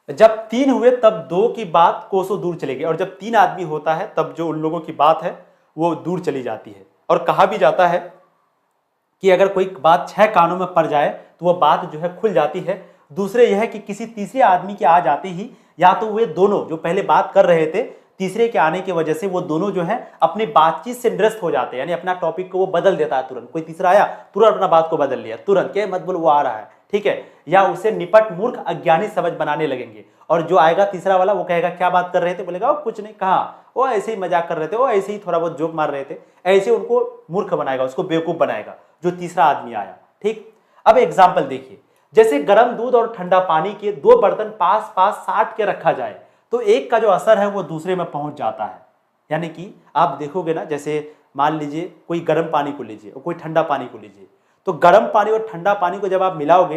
जब 3 हुए तब 2 की बात कोसों दूर चली गई, और जब 3 आदमी होता है तब जो उन लोगों की बात है वो दूर चली जाती है। और कहा भी जाता है कि अगर कोई बात 6 कानों में पड़ जाए तो वह बात जो है खुल जाती है। दूसरे यह है कि किसी तीसरे आदमी के आ जाते ही या तो वे दोनों जो पहले बात कर रहे थे तीसरे के आने की वजह से वो दोनों जो है अपनी बातचीत से निरस्त हो जाते हैं, यानी अपना टॉपिक को वो बदल देता है तुरंत। कोई तीसरा आया, तुरंत अपना बात को बदल लिया, तुरंत क्या मत बोल वो आ रहा है, ठीक है, या उसे निपट मूर्ख अज्ञानी समझ बनाने लगेंगे। और जो आएगा तीसरा वाला वो कहेगा क्या बात कर रहे थे, बोलेगा वो कुछ नहीं कहा, वो ऐसे ही मजाक कर रहे थे, वो ऐसे ही थोड़ा बहुत जोक मार रहे थे, ऐसे उनको मूर्ख बनाएगा, उसको बेवकूफ बनाएगा जो तीसरा आदमी आया। ठीक, अब एग्जाम्पल देखिए, जैसे गर्म दूध और ठंडा पानी के दो बर्तन पास पास साट के रखा जाए तो एक का जो असर है वो दूसरे में पहुंच जाता है। यानी कि आप देखोगे ना, जैसे मान लीजिए कोई गर्म पानी को लीजिए और कोई ठंडा पानी को लीजिए, तो गर्म पानी और ठंडा पानी को जब आप मिलाओगे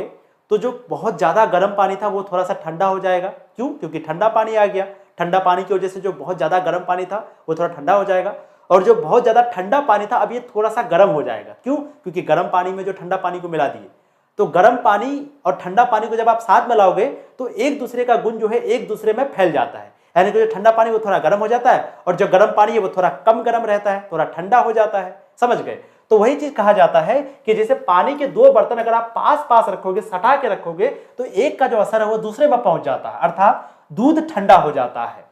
तो जो बहुत ज्यादा गर्म पानी था वो थोड़ा सा ठंडा हो जाएगा। क्यों? क्योंकि ठंडा पानी आ गया, ठंडा पानी की वजह से जो बहुत ज्यादा गर्म पानी था वो थोड़ा ठंडा हो जाएगा, और जो बहुत ज्यादा ठंडा पानी था अब ये थोड़ा सा गर्म हो जाएगा। क्यों? क्योंकि गर्म पानी में जो ठंडा पानी को मिला दिए। तो गर्म पानी और ठंडा पानी को जब आप साथ मिलाओगे तो एक दूसरे का गुण जो है एक दूसरे में फैल जाता है, यानी कि जो ठंडा पानी वो थोड़ा गर्म हो जाता है और जो गर्म पानी है वो थोड़ा कम गर्म रहता है, थोड़ा ठंडा हो जाता है। समझ गए? तो वही चीज कहा जाता है कि जैसे पानी के दो बर्तन अगर आप पास पास रखोगे, सटा के रखोगे, तो एक का जो असर है वो दूसरे में पहुंच जाता है, अर्थात दूध ठंडा हो जाता है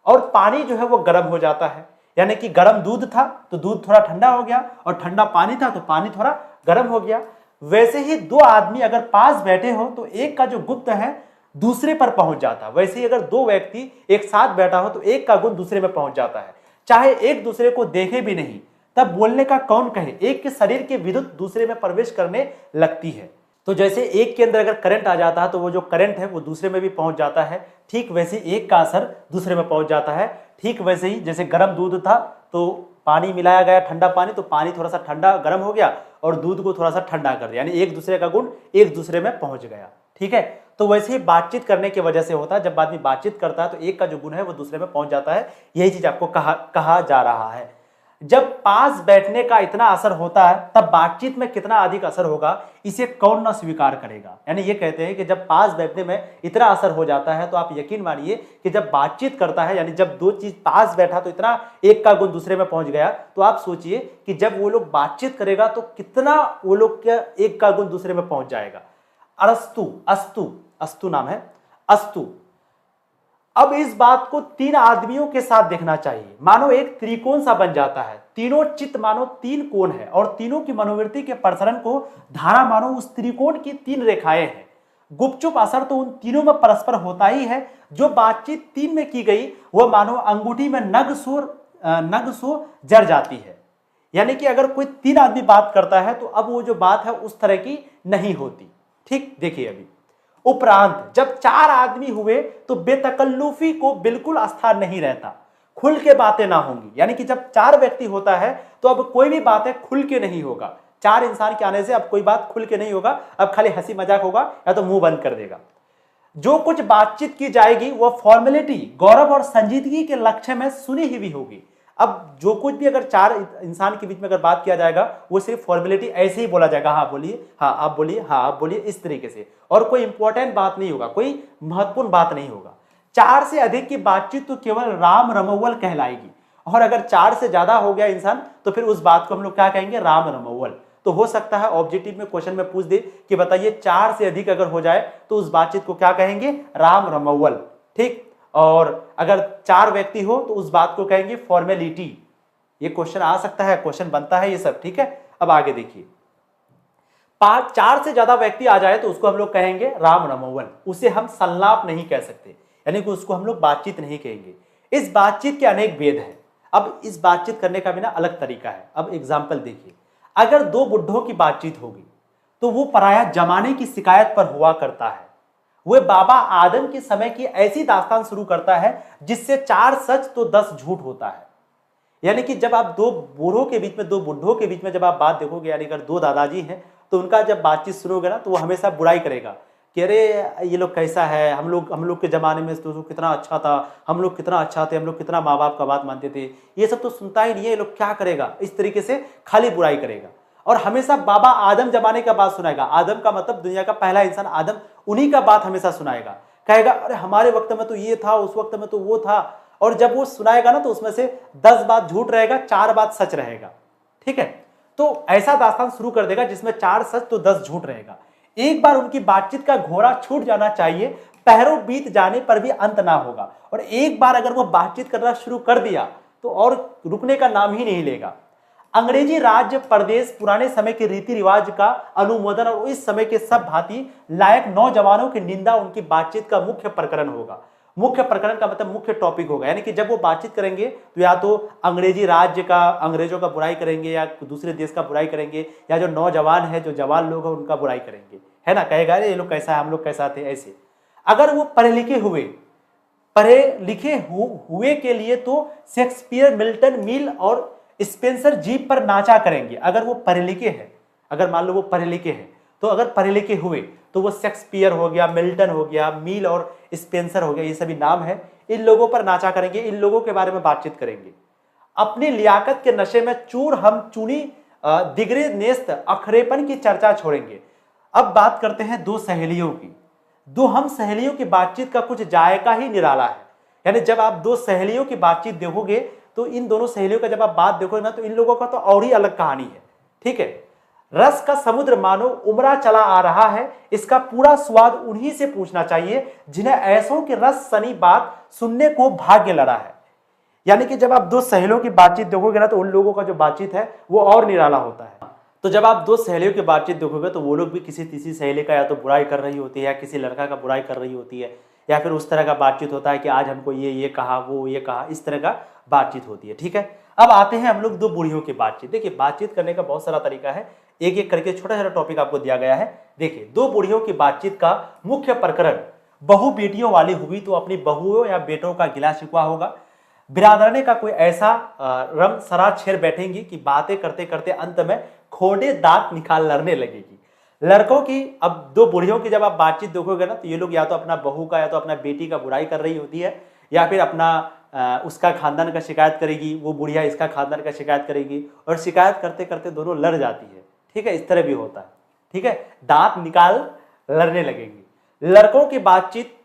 और पानी जो है वो गर्म हो जाता है। यानी कि गर्म दूध था तो दूध थोड़ा ठंडा हो गया, और ठंडा पानी था तो पानी थोड़ा गर्म हो गया। वैसे ही दो आदमी अगर पास बैठे हो तो एक का जो गुप्त है दूसरे पर पहुंच जाता है। वैसे ही अगर दो व्यक्ति एक साथ बैठा हो तो एक का गुण दूसरे में पहुंच जाता है, चाहे एक दूसरे को देखे भी नहीं, तब बोलने का कौन कहे, एक के शरीर की विद्युत दूसरे में प्रवेश करने लगती है। तो जैसे एक के अंदर अगर करंट आ जाता है तो वो जो करंट है वो दूसरे में भी पहुंच जाता है, ठीक वैसे एक का असर दूसरे में पहुंच जाता है। ठीक वैसे ही जैसे गर्म दूध था तो पानी मिलाया गया ठंडा पानी, तो पानी थोड़ा सा ठंडा गर्म हो गया और दूध को थोड़ा सा ठंडा कर दिया, यानी एक दूसरे का गुण एक दूसरे में पहुंच गया। ठीक है, तो वैसे ही बातचीत करने की वजह से होता है, जब आदमी बातचीत करता है तो एक का जो गुण है वो दूसरे में पहुंच जाता है। यही चीज आपको कहा जा रहा है। जब पास बैठने का इतना असर होता है तब बातचीत में कितना अधिक असर होगा, इसे कौन ना स्वीकार करेगा। यानी ये कहते हैं कि जब पास बैठने में इतना असर हो जाता है तो आप यकीन मानिए कि जब बातचीत करता है, यानी जब दो चीज पास बैठा तो इतना एक का गुण दूसरे में पहुंच गया, तो आप सोचिए कि जब वो लोग बातचीत करेगा तो कितना वो लोग का एक का गुण दूसरे में पहुंच जाएगा। अरस्तु, अस्तु, अस्तु नाम है, अस्तु। अब इस बात को तीन आदमियों के साथ देखना चाहिए, मानो एक त्रिकोण सा बन जाता है। तीनों चित्त मानो तीन कोण है और तीनों की मनोवृत्ति के प्रसरण को धारा मानो उस त्रिकोण की तीन रेखाएं हैं। गुपचुप असर तो उन तीनों में परस्पर होता ही है। जो बातचीत तीन में की गई वह मानो अंगूठी में नग सो जड़ जाती है। यानी कि अगर कोई तीन आदमी बात करता है तो अब वो जो बात है उस तरह की नहीं होती। ठीक, देखिए अभी उपरांत जब चार आदमी हुए तो बेतकल्लुफी को बिल्कुल स्थान नहीं रहता, खुल के बातें ना होंगी। यानी कि जब चार व्यक्ति होता है तो अब कोई भी बातें खुल के नहीं होगा। चार इंसान के आने से अब कोई बात खुल के नहीं होगा, अब खाली हंसी मजाक होगा या तो मुंह बंद कर देगा। जो कुछ बातचीत की जाएगी वह फॉर्मेलिटी, गौरव और संजीदगी के लक्ष्य में सुनी हुई होगी। अब जो कुछ भी अगर चार इंसान के बीच में अगर बात किया जाएगा वो सिर्फ फॉर्मेलिटी, ऐसे ही बोला जाएगा, हाँ बोलिए, हाँ आप बोलिए, हाँ आप बोलिए, इस तरीके से, और कोई इंपॉर्टेंट बात नहीं होगा, कोई महत्वपूर्ण बात नहीं होगा। चार से अधिक की बातचीत तो केवल राम रमोवल कहलाएगी, और अगर चार से ज्यादा हो गया इंसान तो फिर उस बात को हम लोग क्या कहेंगे, राम रमोवल। तो हो सकता है ऑब्जेक्टिव में क्वेश्चन में पूछ दे कि बताइए चार से अधिक अगर हो जाए तो उस बातचीत को क्या कहेंगे, राम रमोवल। ठीक, और अगर चार व्यक्ति हो तो उस बात को कहेंगे फॉर्मेलिटी। ये क्वेश्चन आ सकता है, क्वेश्चन बनता है ये सब। ठीक है, अब आगे देखिए, चार से ज्यादा व्यक्ति आ जाए तो उसको हम लोग कहेंगे राम रमोवल। उसे हम संलाप नहीं कह सकते, यानी कि उसको हम लोग बातचीत नहीं कहेंगे। इस बातचीत के अनेक भेद हैं। अब इस बातचीत करने का भी ना अलग तरीका है। अब एग्जाम्पल देखिए, अगर दो बुढ़ों की बातचीत होगी तो वो पराया जमाने की शिकायत पर हुआ करता है। वह बाबा आदम के समय की ऐसी दास्तान शुरू करता है जिससे चार सच तो 10 झूठ होता है। यानी कि जब आप दो बूढ़ों के बीच में, दो बुढ़ों के बीच में जब आप बात देखोगे, यानी अगर दो दादाजी हैं तो उनका जब बातचीत सुनोगे ना तो वो हमेशा बुराई करेगा कि अरे ये लोग कैसा है, हम लोग के जमाने में तो कितना अच्छा था, हम लोग कितना अच्छा थे, हम लोग कितना माँ बाप का बात मानते थे, ये सब तो सुनता ही नहीं है, ये लोग क्या करेगा, इस तरीके से खाली बुराई करेगा। और हमेशा बाबा आदम जमाने का बात सुनाएगा। आदम का मतलब दुनिया का पहला इंसान आदम, उन्हीं का बात हमेशा सुनाएगा। कहेगा अरे हमारे वक्त में तो ये था, उस वक्त में तो वो था। और जब वो सुनाएगा ना तो उसमें से 10 बात झूठ रहेगा, 4 बात सच रहेगा। ठीक है, तो ऐसा दास्तान शुरू कर देगा जिसमें 4 सच तो 10 झूठ रहेगा। एक बार उनकी बातचीत का घोड़ा छूट जाना चाहिए, पहरों बीत जाने पर भी अंत ना होगा। और एक बार अगर वो बातचीत करना शुरू कर दिया तो और रुकने का नाम ही नहीं लेगा। अंग्रेजी राज्य प्रदेश पुराने समय के रीति रिवाज का अनुमोदन और इस समय के सब भांति लायक नौजवानों की निंदा उनकी बातचीत का मुख्य प्रकरण होगा। मुख्य प्रकरण का मतलब मुख्य टॉपिक होगा, यानी कि जब वो बातचीत करेंगे तो या तो अंग्रेजी राज्य का, अंग्रेजों का बुराई करेंगे, या दूसरे देश का बुराई करेंगे, या जो नौजवान है, जो जवान लोग हैं उनका बुराई करेंगे, है ना। कहेगा ये लोग कैसा है, हम लोग कैसा थे, ऐसे। अगर वो पढ़े लिखे हुए के लिए तो शेक्सपियर, मिल्टन, मिल और स्पेंसर जीप पर नाचा करेंगे। अगर वो पढ़े लिखे हैं, अगर मान लो वो पढ़े लिखे हैं, तो अगर पढ़े लिखे हुए तो वो शेक्सपियर हो गया, मिल्टन हो गया, मिल और स्पेंसर हो गया, ये सभी नाम है, इन लोगों पर नाचा करेंगे, इन लोगों के बारे में बातचीत करेंगे। अपनी लियाकत के नशे में चूर हम चुनी दिगरे नेस्त अखरेपन की चर्चा छोड़ेंगे। अब बात करते हैं दो सहेलियों की। दो हम सहेलियों की बातचीत का कुछ जायका ही निराला है। यानी जब आप दो सहेलियों की बातचीत देखोगे तो इन दोनों सहेलियों का जब आप बात देखोगे ना, तो इन लोगों का तो और ही अलग कहानी है, ठीक है। रस का समुद्र मानो उमड़ा चला आ रहा है, इसका पूरा स्वाद उन्हीं से पूछना चाहिए जिन्हें ऐसों की रस सनी बात सुनने को भाग्य लड़ा है। यानी कि जब आप दो सहेलियों की बातचीत देखोगे ना, तो उन लोगों का जो बातचीत है वो और निराला होता है। तो जब आप दो सहेलियों की बातचीत देखोगे तो वो लोग भी किसी तीसरी सहेली का या तो बुराई कर रही होती है, या किसी लड़का का बुराई कर रही होती है, या फिर उस तरह का बातचीत होता है कि आज हमको ये कहा, वो ये कहा, इस तरह का बातचीत होती है, ठीक है। अब आते हैं हम लोग दो बूढ़ियों की बातचीत। देखिए, बातचीत करने का बहुत सारा तरीका है, एक एक करके छोटा छोटा टॉपिक आपको दिया गया है। देखिए, दो बूढ़ियों की बातचीत का मुख्य प्रकरण, बहू बेटियों वाली हुई तो अपनी बहुओं या बेटों का गिला शिकवा होगा। बिरादराने का कोई ऐसा रम सरा छेड़ बैठेंगी कि बातें करते करते अंत में खोडे दांत निकाल लड़ने लगेगी। लड़कों की, अब दो बुढ़ियों की जब आप बातचीत देखोगे ना, तो ये लोग या तो अपना बहू का या तो अपना बेटी का बुराई कर रही होती है, या फिर अपना उसका खानदान का शिकायत करेगी, वो बुढ़िया इसका खानदान का शिकायत करेगी, और शिकायत करते करते दोनों लड़ जाती है, ठीक है। इस तरह भी होता है, ठीक है। दांत निकाल लड़ने लगेंगी। लड़कों की बातचीत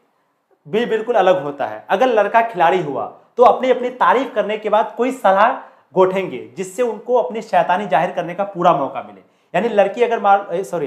भी बिल्कुल अलग होता है। अगर लड़का खिलाड़ी हुआ तो अपनी अपनी तारीफ करने के बाद कोई सलाह गोठेंगे जिससे उनको अपनी शैतानी जाहिर करने का पूरा मौका मिले। यानी लड़की अगर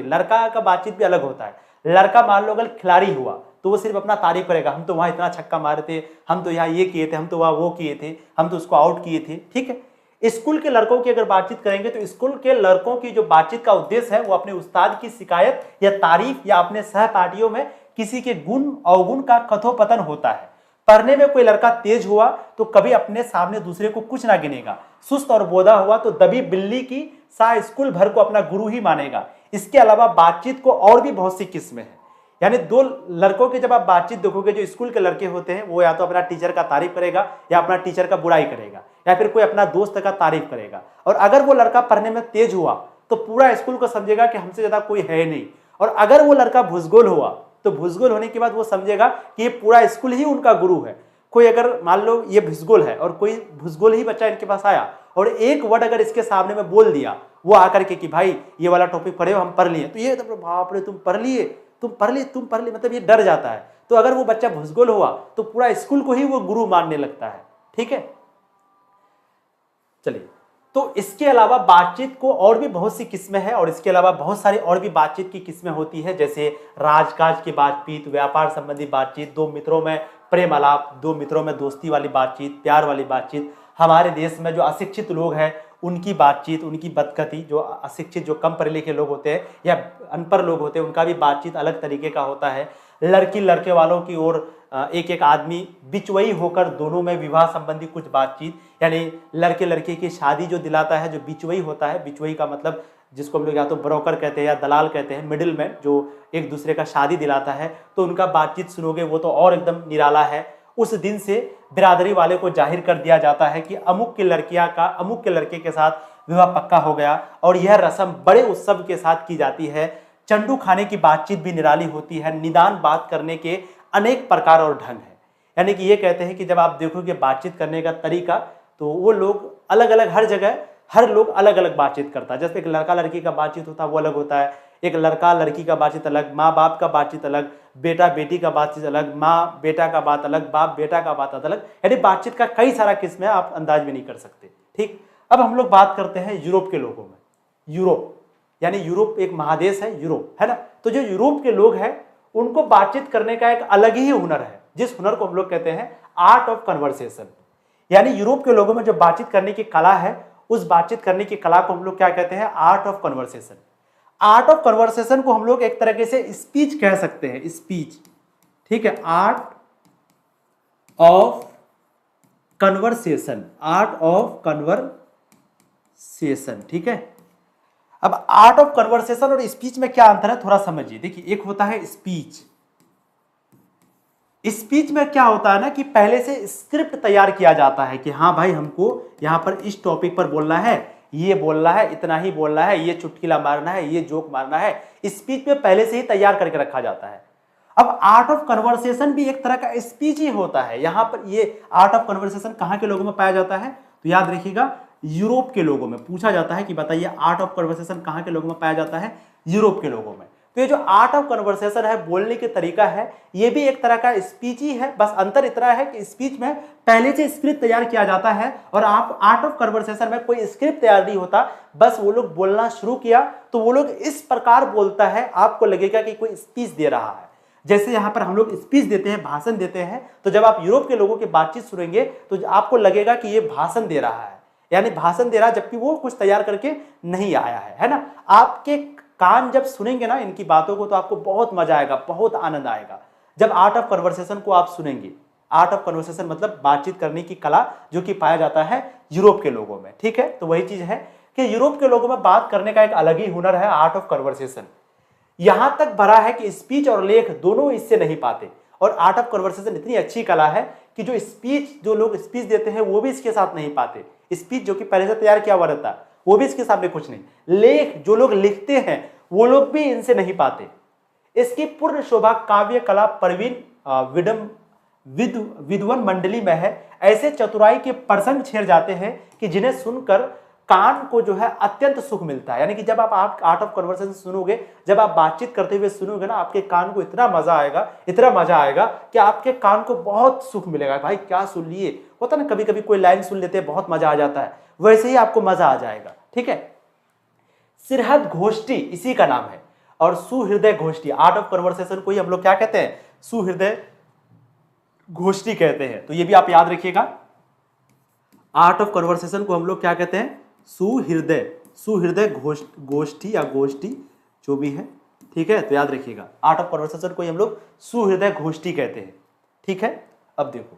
लड़का का बातचीत भी अलग होता है। लड़का मान लो अगर खिलाड़ी हुआ तो वो सिर्फ अपना तारीफ करेगा, हम तो वहां इतना छक्का मारे थे, हम तो यहाँ ये किए थे, हम तो वहां वो किए थे, हम तो उसको आउट किए थे, ठीक है। स्कूल के लड़कों की अगर बातचीत करेंगे तो स्कूल के लड़कों की जो बातचीत का उद्देश्य है वो अपने उस्ताद की शिकायत या तारीफ, या अपने सहपाठियों में किसी के गुण अवगुण का कथोपतन होता है। पढ़ने में कोई लड़का तेज हुआ तो कभी अपने सामने दूसरे को कुछ ना गिनेगा। सुस्त और बोधा हुआ तो दबी बिल्ली की सा स्कूल भर को अपना गुरु ही मानेगा। इसके अलावा बातचीत को और भी बहुत सी किस्में हैं। यानी दो लड़कों की जब आप बातचीत देखोगे, जो स्कूल के लड़के होते हैं वो या तो अपना टीचर का तारीफ करेगा, या अपना टीचर का बुराई करेगा, या फिर कोई अपना दोस्त का तारीफ करेगा। और अगर वो लड़का पढ़ने में तेज हुआ तो पूरा स्कूल को समझेगा कि हमसे ज्यादा कोई है नहीं। और अगर वो लड़का भुसगोल हुआ तो भुसगोल होने के बाद वो समझेगा कि ये पूरा स्कूल ही उनका गुरु है। कोई अगर मान लो ये भुसगोल है और कोई भुसगोल ही बच्चा इनके पास आया और एक वर्ड अगर इसके सामने में बोल दिया, वो आकर के कि भाई ये वाला टॉपिक पढ़े हो, हम पढ़ लिए, तो ये तो बाप रे तुम पढ़ लिए, मतलब ये डर जाता है। तो अगर वो बच्चा भुसगोल हुआ तो पूरा स्कूल को ही वो गुरु मानने लगता है, ठीक है। चलिए, तो इसके अलावा बातचीत को और भी बहुत सी किस्में हैं, और इसके अलावा बहुत सारी और भी बातचीत की किस्में होती है, जैसे राजकाज की बातचीत, व्यापार संबंधी बातचीत, दो मित्रों में प्रेम आलाप, दो मित्रों में दोस्ती वाली बातचीत, प्यार वाली बातचीत। हमारे देश में जो अशिक्षित लोग हैं उनकी बातचीत, उनकी बदकती, जो अशिक्षित, जो कम पढ़े लिखे लोग होते हैं या अनपढ़ लोग होते हैं, उनका भी बातचीत अलग तरीके का होता है। लड़की लड़के वालों की ओर एक एक आदमी बिचवई होकर दोनों में विवाह संबंधी कुछ बातचीत, यानी लड़के लड़के की शादी जो दिलाता है, जो बिचवई होता है, बिचवई का मतलब जिसको हम लोग या तो ब्रोकर कहते हैं या दलाल कहते हैं, मिडिल मैन, जो एक दूसरे का शादी दिलाता है, तो उनका बातचीत सुनोगे वो तो और एकदम निराला है। उस दिन से बिरादरी वाले को जाहिर कर दिया जाता है कि अमुक की लड़कियां का अमुक के लड़के के साथ विवाह पक्का हो गया, और यह रस्म बड़े उत्सव के साथ की जाती है। चंडू खाने की बातचीत भी निराली होती है। निदान बात करने के अनेक प्रकार और ढंग है। यानी कि ये कहते हैं कि जब आप देखोगे बातचीत करने का तरीका, तो वो लोग अलग अलग, हर जगह हर लोग अलग अलग बातचीत करता है। जैसे एक लड़का लड़की का बातचीत होता है वो अलग होता है, एक लड़का लड़की का बातचीत अलग, माँ बाप का बातचीत अलग, बेटा बेटी का बातचीत अलग, माँ बेटा का बात अलग, बाप बेटा का बात अलग। यानी बातचीत का कई सारा किस्म है, आप अंदाज भी नहीं कर सकते, ठीक। अब हम लोग बात करते हैं यूरोप के लोगों में। यूरोप यानी यूरोप एक महादेश है, यूरोप है ना। तो जो यूरोप के लोग हैं उनको बातचीत करने का एक अलग ही हुनर है, जिस हुनर को हम लोग कहते हैं आर्ट ऑफ कन्वर्सेशन। यानी यूरोप के लोगों में जो बातचीत करने की कला है, उस बातचीत करने की कला को हम लोग क्या कहते हैं? Art of conversation. Art of conversation को हम लोग एक तरीके से स्पीच कह सकते हैं, स्पीच, ठीक है। Art of conversation, art of conversation, ठीक है। अब आर्ट ऑफ कन्वर्सेशन और स्पीच में क्या अंतर है, थोड़ा समझिए। देखिए, एक होता है स्पीच। स्पीच में क्या होता है ना कि पहले से स्क्रिप्ट तैयार किया जाता है कि हाँ भाई, हमको यहां पर इस टॉपिक पर बोलना है, ये बोलना है, इतना ही बोलना है, ये चुटकुला मारना है, ये जोक मारना है। स्पीच में पहले से ही तैयार करके रखा जाता है। अब आर्ट ऑफ कन्वर्सेशन भी एक तरह का स्पीच ही होता है। यहां पर ये आर्ट ऑफ कन्वर्सेशन कहां के लोगों में पाया जाता है? तो याद रखिएगा, यूरोप के लोगों में। पूछा जाता है कि बताइए आर्ट ऑफ कन्वर्सेशन कहां के लोगों में पाया जाता है? यूरोप के लोगों में। तो ये जो आर्ट ऑफ कन्वर्सेशन है, बोलने के तरीका है, ये भी एक तरह का स्पीच ही है। बस अंतर इतना है कि स्पीच में पहले से स्क्रिप्ट तैयार किया जाता है और आप आर्ट ऑफ कन्वर्सेशन में कोई स्क्रिप्ट तैयार नहीं होता, बस वो लोग बोलना शुरू किया तो वो लोग इस प्रकार बोलता है, आपको लगेगा कि कोई स्पीच दे रहा है। जैसे यहाँ पर हम लोग स्पीच देते हैं, भाषण देते हैं, तो जब आप यूरोप के लोगों की बातचीत सुनेंगे तो आपको लगेगा कि ये भाषण दे रहा है, यानी भाषण दे रहा है, जबकि वो कुछ तैयार करके नहीं आया है ना। आपके कान जब सुनेंगे ना इनकी बातों को, तो आपको बहुत मजा आएगा, बहुत आनंद आएगा जब आर्ट ऑफ कन्वर्सेशन को आप सुनेंगे। आर्ट ऑफ कन्वर्सेशन मतलब बातचीत करने की कला, जो कि पाया जाता है यूरोप के लोगों में, ठीक है। तो वही चीज है कि यूरोप के लोगों में बात करने का एक अलग ही हुनर है, आर्ट ऑफ कन्वर्सेशन। यहां तक भरा है कि स्पीच और लेख दोनों इससे नहीं पाते, और आर्ट ऑफ कन्वर्सेशन इतनी अच्छी कला है कि जो स्पीच, जो लोग स्पीच देते हैं वो भी इसके साथ नहीं पाते। स्पीच जो कि पहले से तैयार किया हुआ रहता है वो भी इसके सामने कुछ नहीं। लेख जो लोग लिखते हैं वो लोग भी इनसे नहीं पाते। इसकी पूर्ण शोभा काव्य कला प्रवीण विद्वान मंडली में है। ऐसे चतुराई के प्रसंग छेड़ जाते हैं कि जिन्हें सुनकर कान को जो है अत्यंत सुख मिलता है। यानी कि जब आप आर्ट ऑफ कन्वर्सेशन सुनोगे, जब आप बातचीत करते हुए सुनोगे ना, आपके कान को इतना मजा आएगा, इतना मजा आएगा कि आपके कान को बहुत सुख मिलेगा। भाई क्या सुन लिए, होता ना कभी कभी कोई लाइन सुन लेते हैं, बहुत मजा आ जाता है, वैसे ही आपको मजा आ जाएगा, ठीक है। सिरहद गोष्ठी इसी का नाम है, और सुहृदय गोष्ठी, आर्ट ऑफ कन्वर्सेशन को ही हम लोग क्या कहते हैं? सुहृदय गोष्ठी कहते हैं। तो ये भी आप याद रखिएगा, आर्ट ऑफ कन्वर्सेशन को हम लोग क्या कहते हैं? सुहृदय गोष्ठी या गोष्ठी, जो भी है, ठीक है। तो याद रखिएगा, आर्ट ऑफ कन्वर्सेशन को हम लोग सुहृदय गोष्ठी कहते हैं, ठीक है। अब देखो,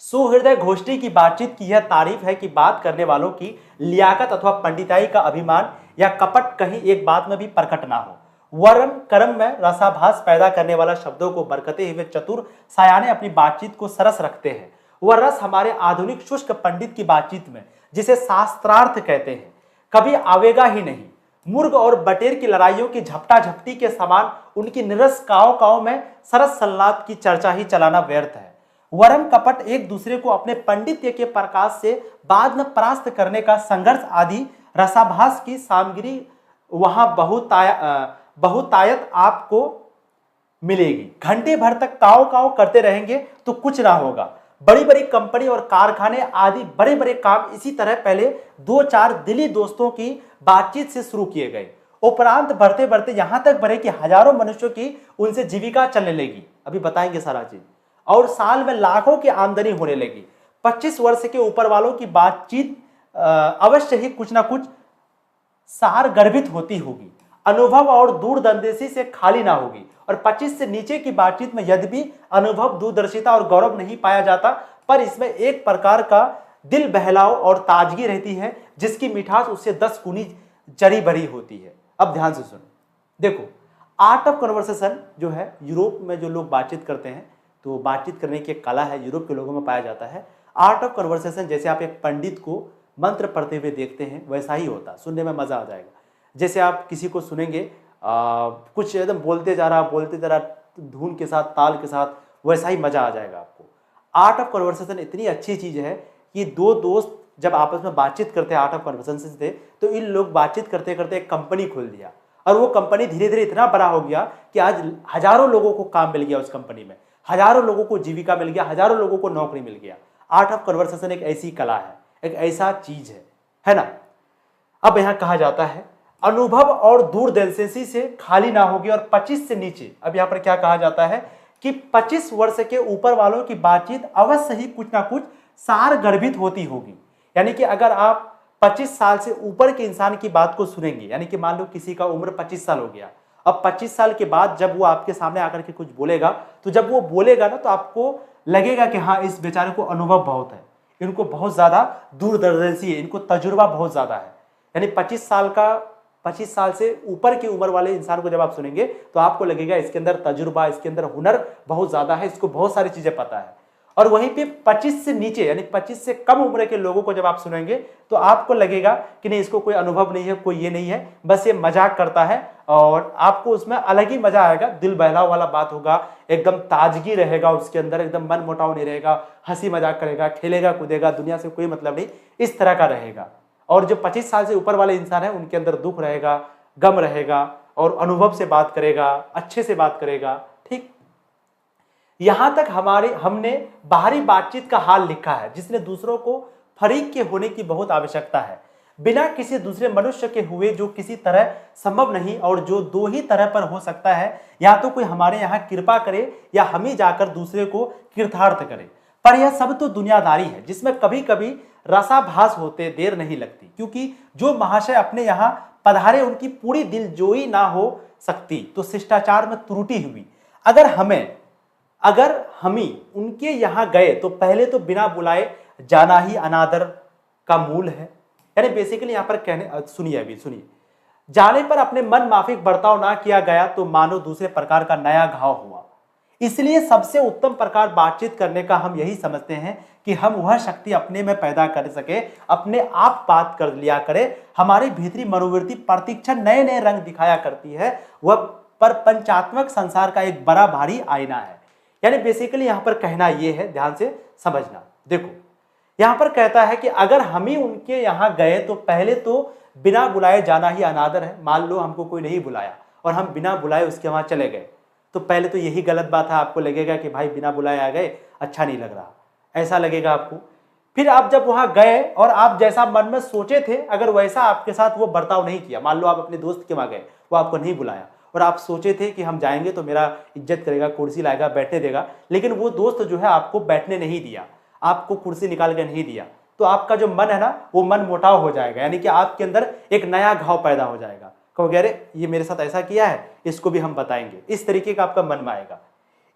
सुहृदय गोष्ठी की बातचीत की यह तारीफ है कि बात करने वालों की लियाकत अथवा पंडिताई का अभिमान या कपट कहीं एक बात में भी प्रकट ना हो। वरन कर्म में रसाभास पैदा करने वाला शब्दों को बरकते हुए चतुर सायाने अपनी बातचीत को सरस रखते हैं। वह रस हमारे आधुनिक शुष्क पंडित की बातचीत में, जिसे शास्त्रार्थ कहते हैं, कभी आवेगा ही नहीं। मुर्ग और बटेर की लड़ाइयों की झपटा झपटी के समान उनकी निरस काव काव में सरस संलाप की चर्चा ही चलाना व्यर्थ है। वरन कपट एक दूसरे को अपने पंडित्य के प्रकाश से बाद में परास्त करने का संघर्ष आदि रसाभास की सामग्री वहां बहुतायत आपको मिलेगी। घंटे भर तक काव काव करते रहेंगे तो कुछ ना होगा। बड़ी बड़ी कंपनी और कारखाने आदि बड़े बड़े काम इसी तरह पहले 2-4 दिली दोस्तों की बातचीत से शुरू किए गए, उपरांत बढ़ते बढ़ते यहां तक बढ़े कि हजारों मनुष्यों की उनसे जीविका चलने लगी। अभी बताएंगे सारा चीज। और साल में लाखों की आमदनी होने लगी। 25 वर्ष के ऊपर वालों की बातचीत अवश्य ही कुछ ना कुछ सार गर्भित होती होगी, अनुभव और दूरदर्शी से खाली ना होगी। और 25 से नीचे की बातचीत में यद्यपि अनुभव, दूरदर्शिता और गौरव नहीं पाया जाता, पर इसमें एक प्रकार का दिल बहलाव और ताजगी रहती है, जिसकी मिठास उससे 10 गुनी जड़ी भरी होती है। अब ध्यान से सुनो, देखो, आर्ट ऑफ कन्वर्सेशन जो है, यूरोप में जो लोग बातचीत करते हैं, तो बातचीत करने की एक कला है, यूरोप के लोगों में पाया जाता है। आर्ट ऑफ कन्वर्सेशन जैसे आप एक पंडित को मंत्र पढ़ते हुए देखते हैं, वैसा ही होता, सुनने में मजा आ जाएगा। जैसे आप किसी को सुनेंगे कुछ एकदम बोलते जा रहा धुन के साथ, ताल के साथ, वैसा ही मजा आ जाएगा आपको। आर्ट ऑफ कन्वर्सेशन इतनी अच्छी चीज है कि दो दोस्त जब आपस में बातचीत करते हैं आर्ट ऑफ कन्वर्सेशन से, तो इन लोग बातचीत करते करते एक कंपनी खोल दिया, और वो कंपनी धीरे धीरे इतना बड़ा हो गया कि आज हजारों लोगों को काम मिल गया उस कंपनी में, हजारों लोगों को जीविका मिल गया, हजारों लोगों को नौकरी मिल गया। आर्ट ऑफ कन्वर्सेशन एक ऐसी कला है, एक ऐसा चीज है ना। अब यहां कहा जाता है अनुभव और दूरदर्शी से खाली ना होगी। और 25 से नीचे, अब यहाँ पर क्या कहा जाता है कि 25 वर्ष के ऊपर वालों की बातचीत अवश्य ही कुछ ना कुछ सार गर्भित होती होगी। यानी कि अगर आप 25 साल से ऊपर के इंसान की बात को सुनेंगे, यानी कि मान लो किसी का उम्र 25 साल हो गया, अब 25 साल के बाद जब वो आपके सामने आकर के कुछ बोलेगा, तो जब वो बोलेगा ना, तो आपको लगेगा कि हाँ, इस बेचारे को अनुभव बहुत है, इनको बहुत ज्यादा दूरदर्शी है, इनको तजुर्बा बहुत ज्यादा है। यानी 25 साल से ऊपर की उम्र वाले इंसान को जब आप सुनेंगे तो आपको लगेगा इसके अंदर तजुर्बा, इसके अंदर हुनर बहुत ज्यादा है, इसको बहुत सारी चीजें पता है। और वहीं पे 25 से नीचे यानी 25 से कम उम्र के लोगों को जब आप सुनेंगे तो आपको लगेगा कि नहीं, इसको कोई अनुभव नहीं है, कोई ये नहीं है, बस ये मजाक करता है। और आपको उसमें अलग ही मजा आएगा, दिल बहलाव वाला बात होगा, एकदम ताजगी रहेगा उसके अंदर, एकदम मन मुटाव नहीं रहेगा, हंसी मजाक करेगा, खेलेगा कूदेगा, दुनिया से कोई मतलब नहीं, इस तरह का रहेगा। और जो 25 साल से ऊपर वाले इंसान है उनके अंदर दुख रहेगा, गम रहेगा, और अनुभव से बात करेगा, अच्छे से बात करेगा। ठीक, यहां तक हमने बाहरी बातचीत का हाल लिखा है, जिसने दूसरों को फरीक के होने की बहुत आवश्यकता है, बिना किसी दूसरे मनुष्य के हुए जो किसी तरह संभव नहीं, और जो दो ही तरह पर हो सकता है, या तो कोई हमारे यहाँ कृपा करे या हम ही जाकर दूसरे को कृतार्थ करे। पर यह सब तो दुनियादारी है, जिसमें कभी कभी रसाभास होते देर नहीं लगती, क्योंकि जो महाशय अपने यहाँ पधारे उनकी पूरी दिलजोई ना हो सकती तो शिष्टाचार में त्रुटि हुई। अगर हम ही उनके यहाँ गए तो पहले तो बिना बुलाए जाना ही अनादर का मूल है। यानी बेसिकली यहाँ पर सुनिए, जाने पर अपने मन माफिक बर्ताव ना किया गया तो मानो दूसरे प्रकार का नया घाव हुआ। इसलिए सबसे उत्तम प्रकार बातचीत करने का हम यही समझते हैं कि हम वह शक्ति अपने में पैदा कर सके, अपने आप बात कर लिया करे, हमारी भीतरी मनोवृत्ति प्रतिक्षण नए नए रंग दिखाया करती है, वह पर पंचात्मक संसार का एक बड़ा भारी आईना है। यानी बेसिकली यहां पर कहना यह है, ध्यान से समझना। देखो, यहां पर कहता है कि अगर हम ही उनके यहां गए तो पहले तो बिना बुलाए जाना ही अनादर है। मान लो हमको कोई नहीं बुलाया और हम बिना बुलाए उसके वहां चले गए, तो पहले तो यही गलत बात है, आपको लगेगा कि भाई बिना बुलाए आ गए, अच्छा नहीं लग रहा, ऐसा लगेगा आपको। फिर आप जब वहां गए और आप जैसा मन में सोचे थे, अगर वैसा आपके साथ वो बर्ताव नहीं किया, मान लो आप अपने दोस्त के वहां गए, वो आपको नहीं बुलाया और आप सोचे थे कि हम जाएंगे तो मेरा इज्जत करेगा, कुर्सी लाएगा, बैठने देगा, लेकिन वो दोस्त जो है आपको बैठने नहीं दिया, आपको कुर्सी निकाल के नहीं दिया, तो आपका जो मन है ना, वो मन मोटाव हो जाएगा। यानी कि आपके अंदर एक नया घाव पैदा हो जाएगा, कहोगे अरे ये मेरे साथ ऐसा किया है, इसको भी हम बताएंगे, इस तरीके का आपका मन में आएगा।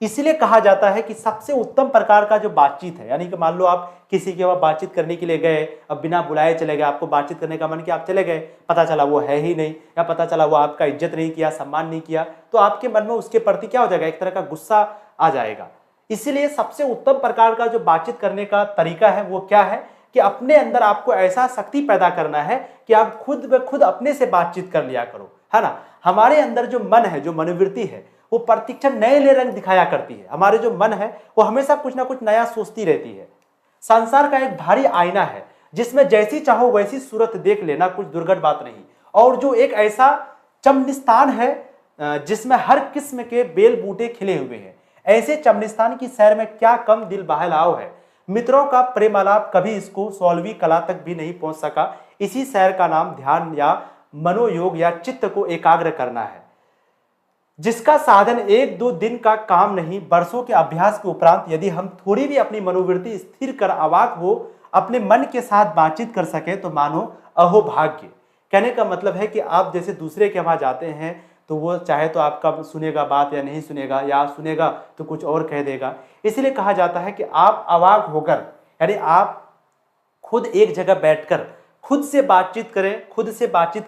इसलिए कहा जाता है कि सबसे उत्तम प्रकार का जो बातचीत है, यानी कि मान लो आप किसी के वहां बातचीत करने के लिए गए, अब बिना बुलाए चले गए, आपको बातचीत करने का मन किया, आप चले गए, पता चला वो है ही नहीं, या पता चला वो आपका इज्जत नहीं किया, सम्मान नहीं किया, तो आपके मन में उसके प्रति क्या हो जाएगा, एक तरह का गुस्सा आ जाएगा। इसीलिए सबसे उत्तम प्रकार का जो बातचीत करने का तरीका है वो क्या है कि अपने अंदर आपको ऐसा शक्ति पैदा करना है कि आप खुद ब खुद अपने से बातचीत कर लिया करो, है ना। हमारे अंदर जो मन है, जो मनोवृत्ति है, वो प्रतिक्षण नए नए रंग दिखाया करती है। हमारे जो मन है वो हमेशा कुछ ना कुछ नया सोचती रहती है। संसार का एक भारी आईना है, जिसमें जैसी चाहो वैसी सूरत देख लेना कुछ दुर्घट बात नहीं, और जो एक ऐसा चमनिस्तान है जिसमें हर किस्म के बेल बूटे खिले हुए हैं। ऐसे चमनिस्तान की सैर में क्या कम दिल बहलाव है। मित्रों का प्रेमालाप कभी इसको 16वीं कला तक भी नहीं पहुंच सका। इसी सैर का नाम ध्यान या मनोयोग या चित्त को एकाग्र करना है, जिसका साधन एक दो दिन का काम नहीं, वर्षों के अभ्यास के उपरांत यदि हम थोड़ी भी अपनी मनोवृत्ति स्थिर कर अवाक हो अपने मन के साथ बातचीत कर सके तो मानो अहोभाग्य। कहने का मतलब है कि आप जैसे दूसरे के वहां जाते हैं तो वो चाहे तो आपका सुनेगा बात या नहीं सुनेगा, या सुनेगा तो कुछ और कह देगा। इसलिए कहा जाता है कि आप अवाक होकर, यानी आप खुद एक जगह बैठकर खुद से बातचीत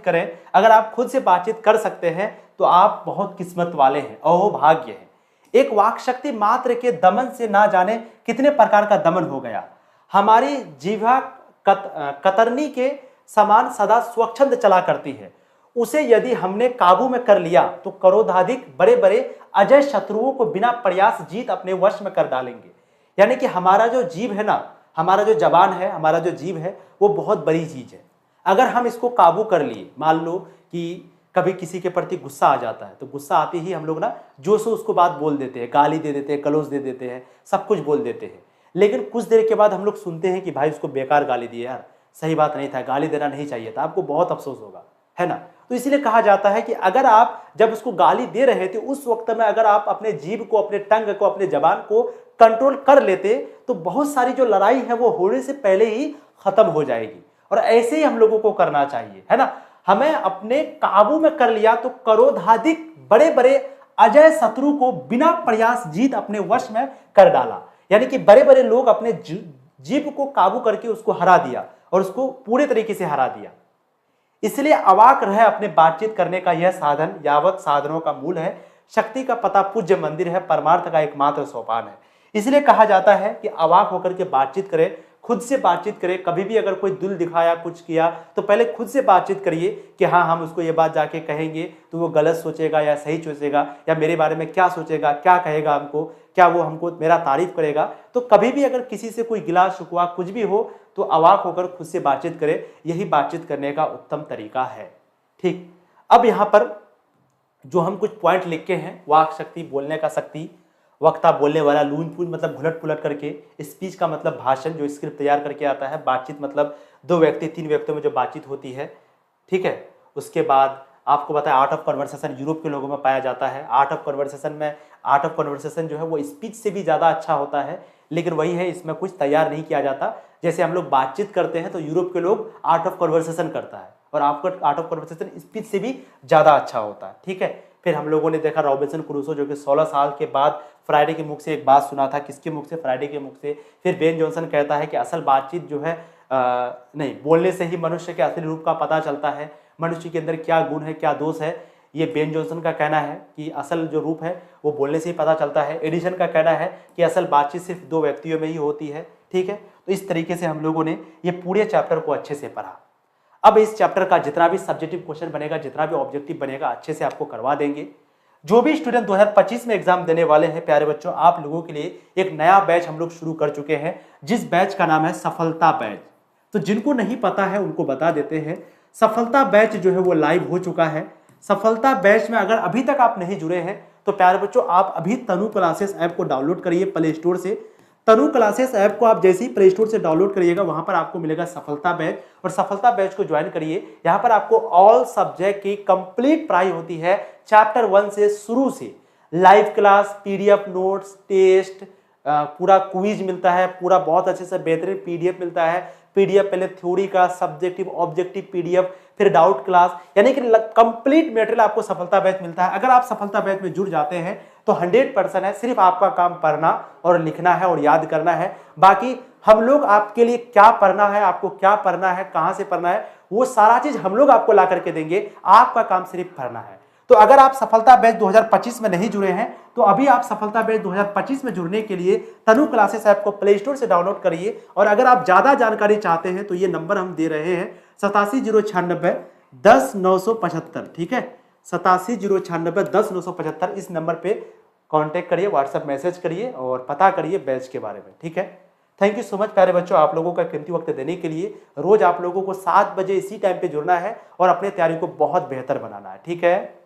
करें। अगर आप खुद से बातचीत कर सकते हैं तो आप बहुत किस्मत वाले हैं, अहोभाग्य हैं। एक वाक शक्ति मात्र के दमन से ना जाने कितने प्रकार का दमन हो गया। हमारी जीवा कतरनी के समान सदा स्वच्छंद चला करती है। उसे यदि हमने काबू में कर लिया तो करोधाधिक बड़े बड़े अजय शत्रुओं को बिना प्रयास जीत अपने वश में कर डालेंगे। यानी कि हमारा जो जीव है ना, हमारा जो जबान है, हमारा जो जीव है, वो बहुत बड़ी चीज है। अगर हम इसको काबू कर लिए, मान लो कि कभी किसी के प्रति गुस्सा आ जाता है, तो गुस्सा आते ही हम लोग ना जो सो उसको बात बोल देते हैं, गाली दे देते हैं, कलोज दे देते हैं, सब कुछ बोल देते हैं। लेकिन कुछ देर के बाद हम लोग सुनते हैं कि भाई उसको बेकार गाली दी यार, सही बात नहीं था, गाली देना नहीं चाहिए था, आपको बहुत अफसोस होगा, है ना। तो इसलिए कहा जाता है कि अगर आप जब उसको गाली दे रहे थे उस वक्त में अगर आप अपने जीभ को, अपने टंग को, अपने जबान को कंट्रोल कर लेते तो बहुत सारी जो लड़ाई है वो होने से पहले ही खत्म हो जाएगी। और ऐसे ही हम लोगों को करना चाहिए, है ना। हमें अपने काबू में कर लिया तो करोधाधिक बड़े बड़े अजय शत्रु को बिना प्रयास जीत अपने वश में कर डाला। यानी कि बड़े बड़े लोग अपने जीभ को काबू करके उसको हरा दिया और उसको पूरे तरीके से हरा दिया। इसलिए अवाक रहे अपने बातचीत करने का यह साधन यावत साधनों का मूल है। शक्ति का पता पूज्य मंदिर है, परमार्थ का एकमात्र सोपान है। इसलिए कहा जाता है कि अवाक होकर के बातचीत करें, खुद से बातचीत करें। कभी भी अगर कोई दिल दिखाया, कुछ किया, तो पहले खुद से बातचीत करिए कि हाँ हम उसको ये बात जाके कहेंगे तो वो गलत सोचेगा या सही सोचेगा, या मेरे बारे में क्या सोचेगा, क्या कहेगा हमको, क्या वो हमको मेरा तारीफ करेगा। तो कभी भी अगर किसी से कोई गिला शिकवा कुछ भी हो तो अवाक होकर खुद से बातचीत करें। यही बातचीत करने का उत्तम तरीका है। ठीक, अब यहाँ पर जो हम कुछ पॉइंट लिख के हैं, वाक शक्ति, बोलने का शक्ति, वक्ता बोलने वाला, लूंज पूंज मतलब घुलट पुलट करके, स्पीच का मतलब भाषण जो स्क्रिप्ट तैयार करके आता है, बातचीत मतलब 2 व्यक्ति 3 व्यक्तियों में जो बातचीत होती है, ठीक है। उसके बाद आपको पता है आर्ट ऑफ कन्वर्सेशन यूरोप के लोगों में पाया जाता है। आर्ट ऑफ कन्वर्सेशन जो है वो स्पीच से भी ज़्यादा अच्छा होता है, लेकिन वही है इसमें कुछ तैयार नहीं किया जाता। जैसे हम लोग बातचीत करते हैं तो यूरोप के लोग आर्ट ऑफ कन्वर्सेशन करता है और आपका आर्ट ऑफ कन्वर्सेशन स्पीच से भी ज़्यादा अच्छा होता है, ठीक है। फिर हम लोगों ने देखा रॉबिन्सन क्रूसो जो कि 16 साल के बाद फ्राइडे के मुख से एक बात सुना था। किसके मुख से? फ्राइडे के मुख से। फिर बेन जॉनसन कहता है कि असल बातचीत जो है नहीं, बोलने से ही मनुष्य के असली रूप का पता चलता है, मनुष्य के अंदर क्या गुण है, क्या दोष है। ये बेन जॉनसन का कहना है कि असल जो रूप है वो बोलने से ही पता चलता है। एडिसन का कहना है कि असल बातचीत सिर्फ 2 व्यक्तियों में ही होती है, ठीक है। तो इस तरीके से हम लोगों ने ये पूरे चैप्टर को अच्छे से पढ़ा। अब इस चैप्टर का जितना भी सब्जेक्टिव क्वेश्चन बनेगा, जितना भी ऑब्जेक्टिव बनेगा, अच्छे से आपको करवा देंगे। जो भी स्टूडेंट 2025 में एग्जाम देने वाले हैं प्यारे बच्चों, आप लोगों के लिए एक नया बैच हम लोग शुरू कर चुके हैं, जिस बैच का नाम है सफलता बैच। तो जिनको नहीं पता है उनको बता देते हैं, सफलता बैच जो है वो लाइव हो चुका है। सफलता बैच में अगर अभी तक आप नहीं जुड़े हैं तो प्यारे बच्चों आप अभी तनु क्लासेस ऐप को डाउनलोड करिए प्ले स्टोर से। तनु क्लासेस ऐप को आप जैसे ही प्ले स्टोर से डाउनलोड करिएगा वहां पर आपको मिलेगा सफलता बैच, और सफलता बैच को ज्वाइन करिए। यहाँ पर आपको ऑल सब्जेक्ट की कंप्लीट पढ़ाई होती है, चैप्टर 1 से शुरू से। Live class, PDF notes, test, पूरा क्विज मिलता है, पूरा बहुत अच्छे से बेहतरीन पीडीएफ मिलता है। पीडीएफ पहले थ्योरी का, सब्जेक्टिव, ऑब्जेक्टिव पीडीएफ, फिर डाउट क्लास, यानी कि कंप्लीट मटेरियल आपको सफलता बैच मिलता है। अगर आप सफलता बैच में जुड़ जाते हैं तो 100% है, सिर्फ आपका काम पढ़ना और लिखना है और याद करना है। बाकी हम लोग आपके लिए क्या पढ़ना है, आपको क्या पढ़ना है, कहां से पढ़ना है, वो सारा चीज हम लोग आपको ला करके देंगे। आपका काम सिर्फ पढ़ना है। तो अगर आप सफलता बैच 2025 में नहीं जुड़े हैं तो अभी आप सफलता बैच 2025 में जुड़ने के लिए तनु क्लासेस ऐप को प्ले स्टोर से डाउनलोड करिए। और अगर आप ज्यादा जानकारी चाहते हैं तो ये नंबर हम दे रहे हैं 8709 10 975, ठीक है। 8709 10 975, इस नंबर पे कांटेक्ट करिए, व्हाट्सएप मैसेज करिए और पता करिए बैच के बारे में, ठीक है। थैंक यू सो मच प्यारे बच्चों, आप लोगों का कीमती वक्त देने के लिए। रोज आप लोगों को 7 बजे इसी टाइम पे जुड़ना है और अपने तैयारी को बहुत बेहतर बनाना है, ठीक है।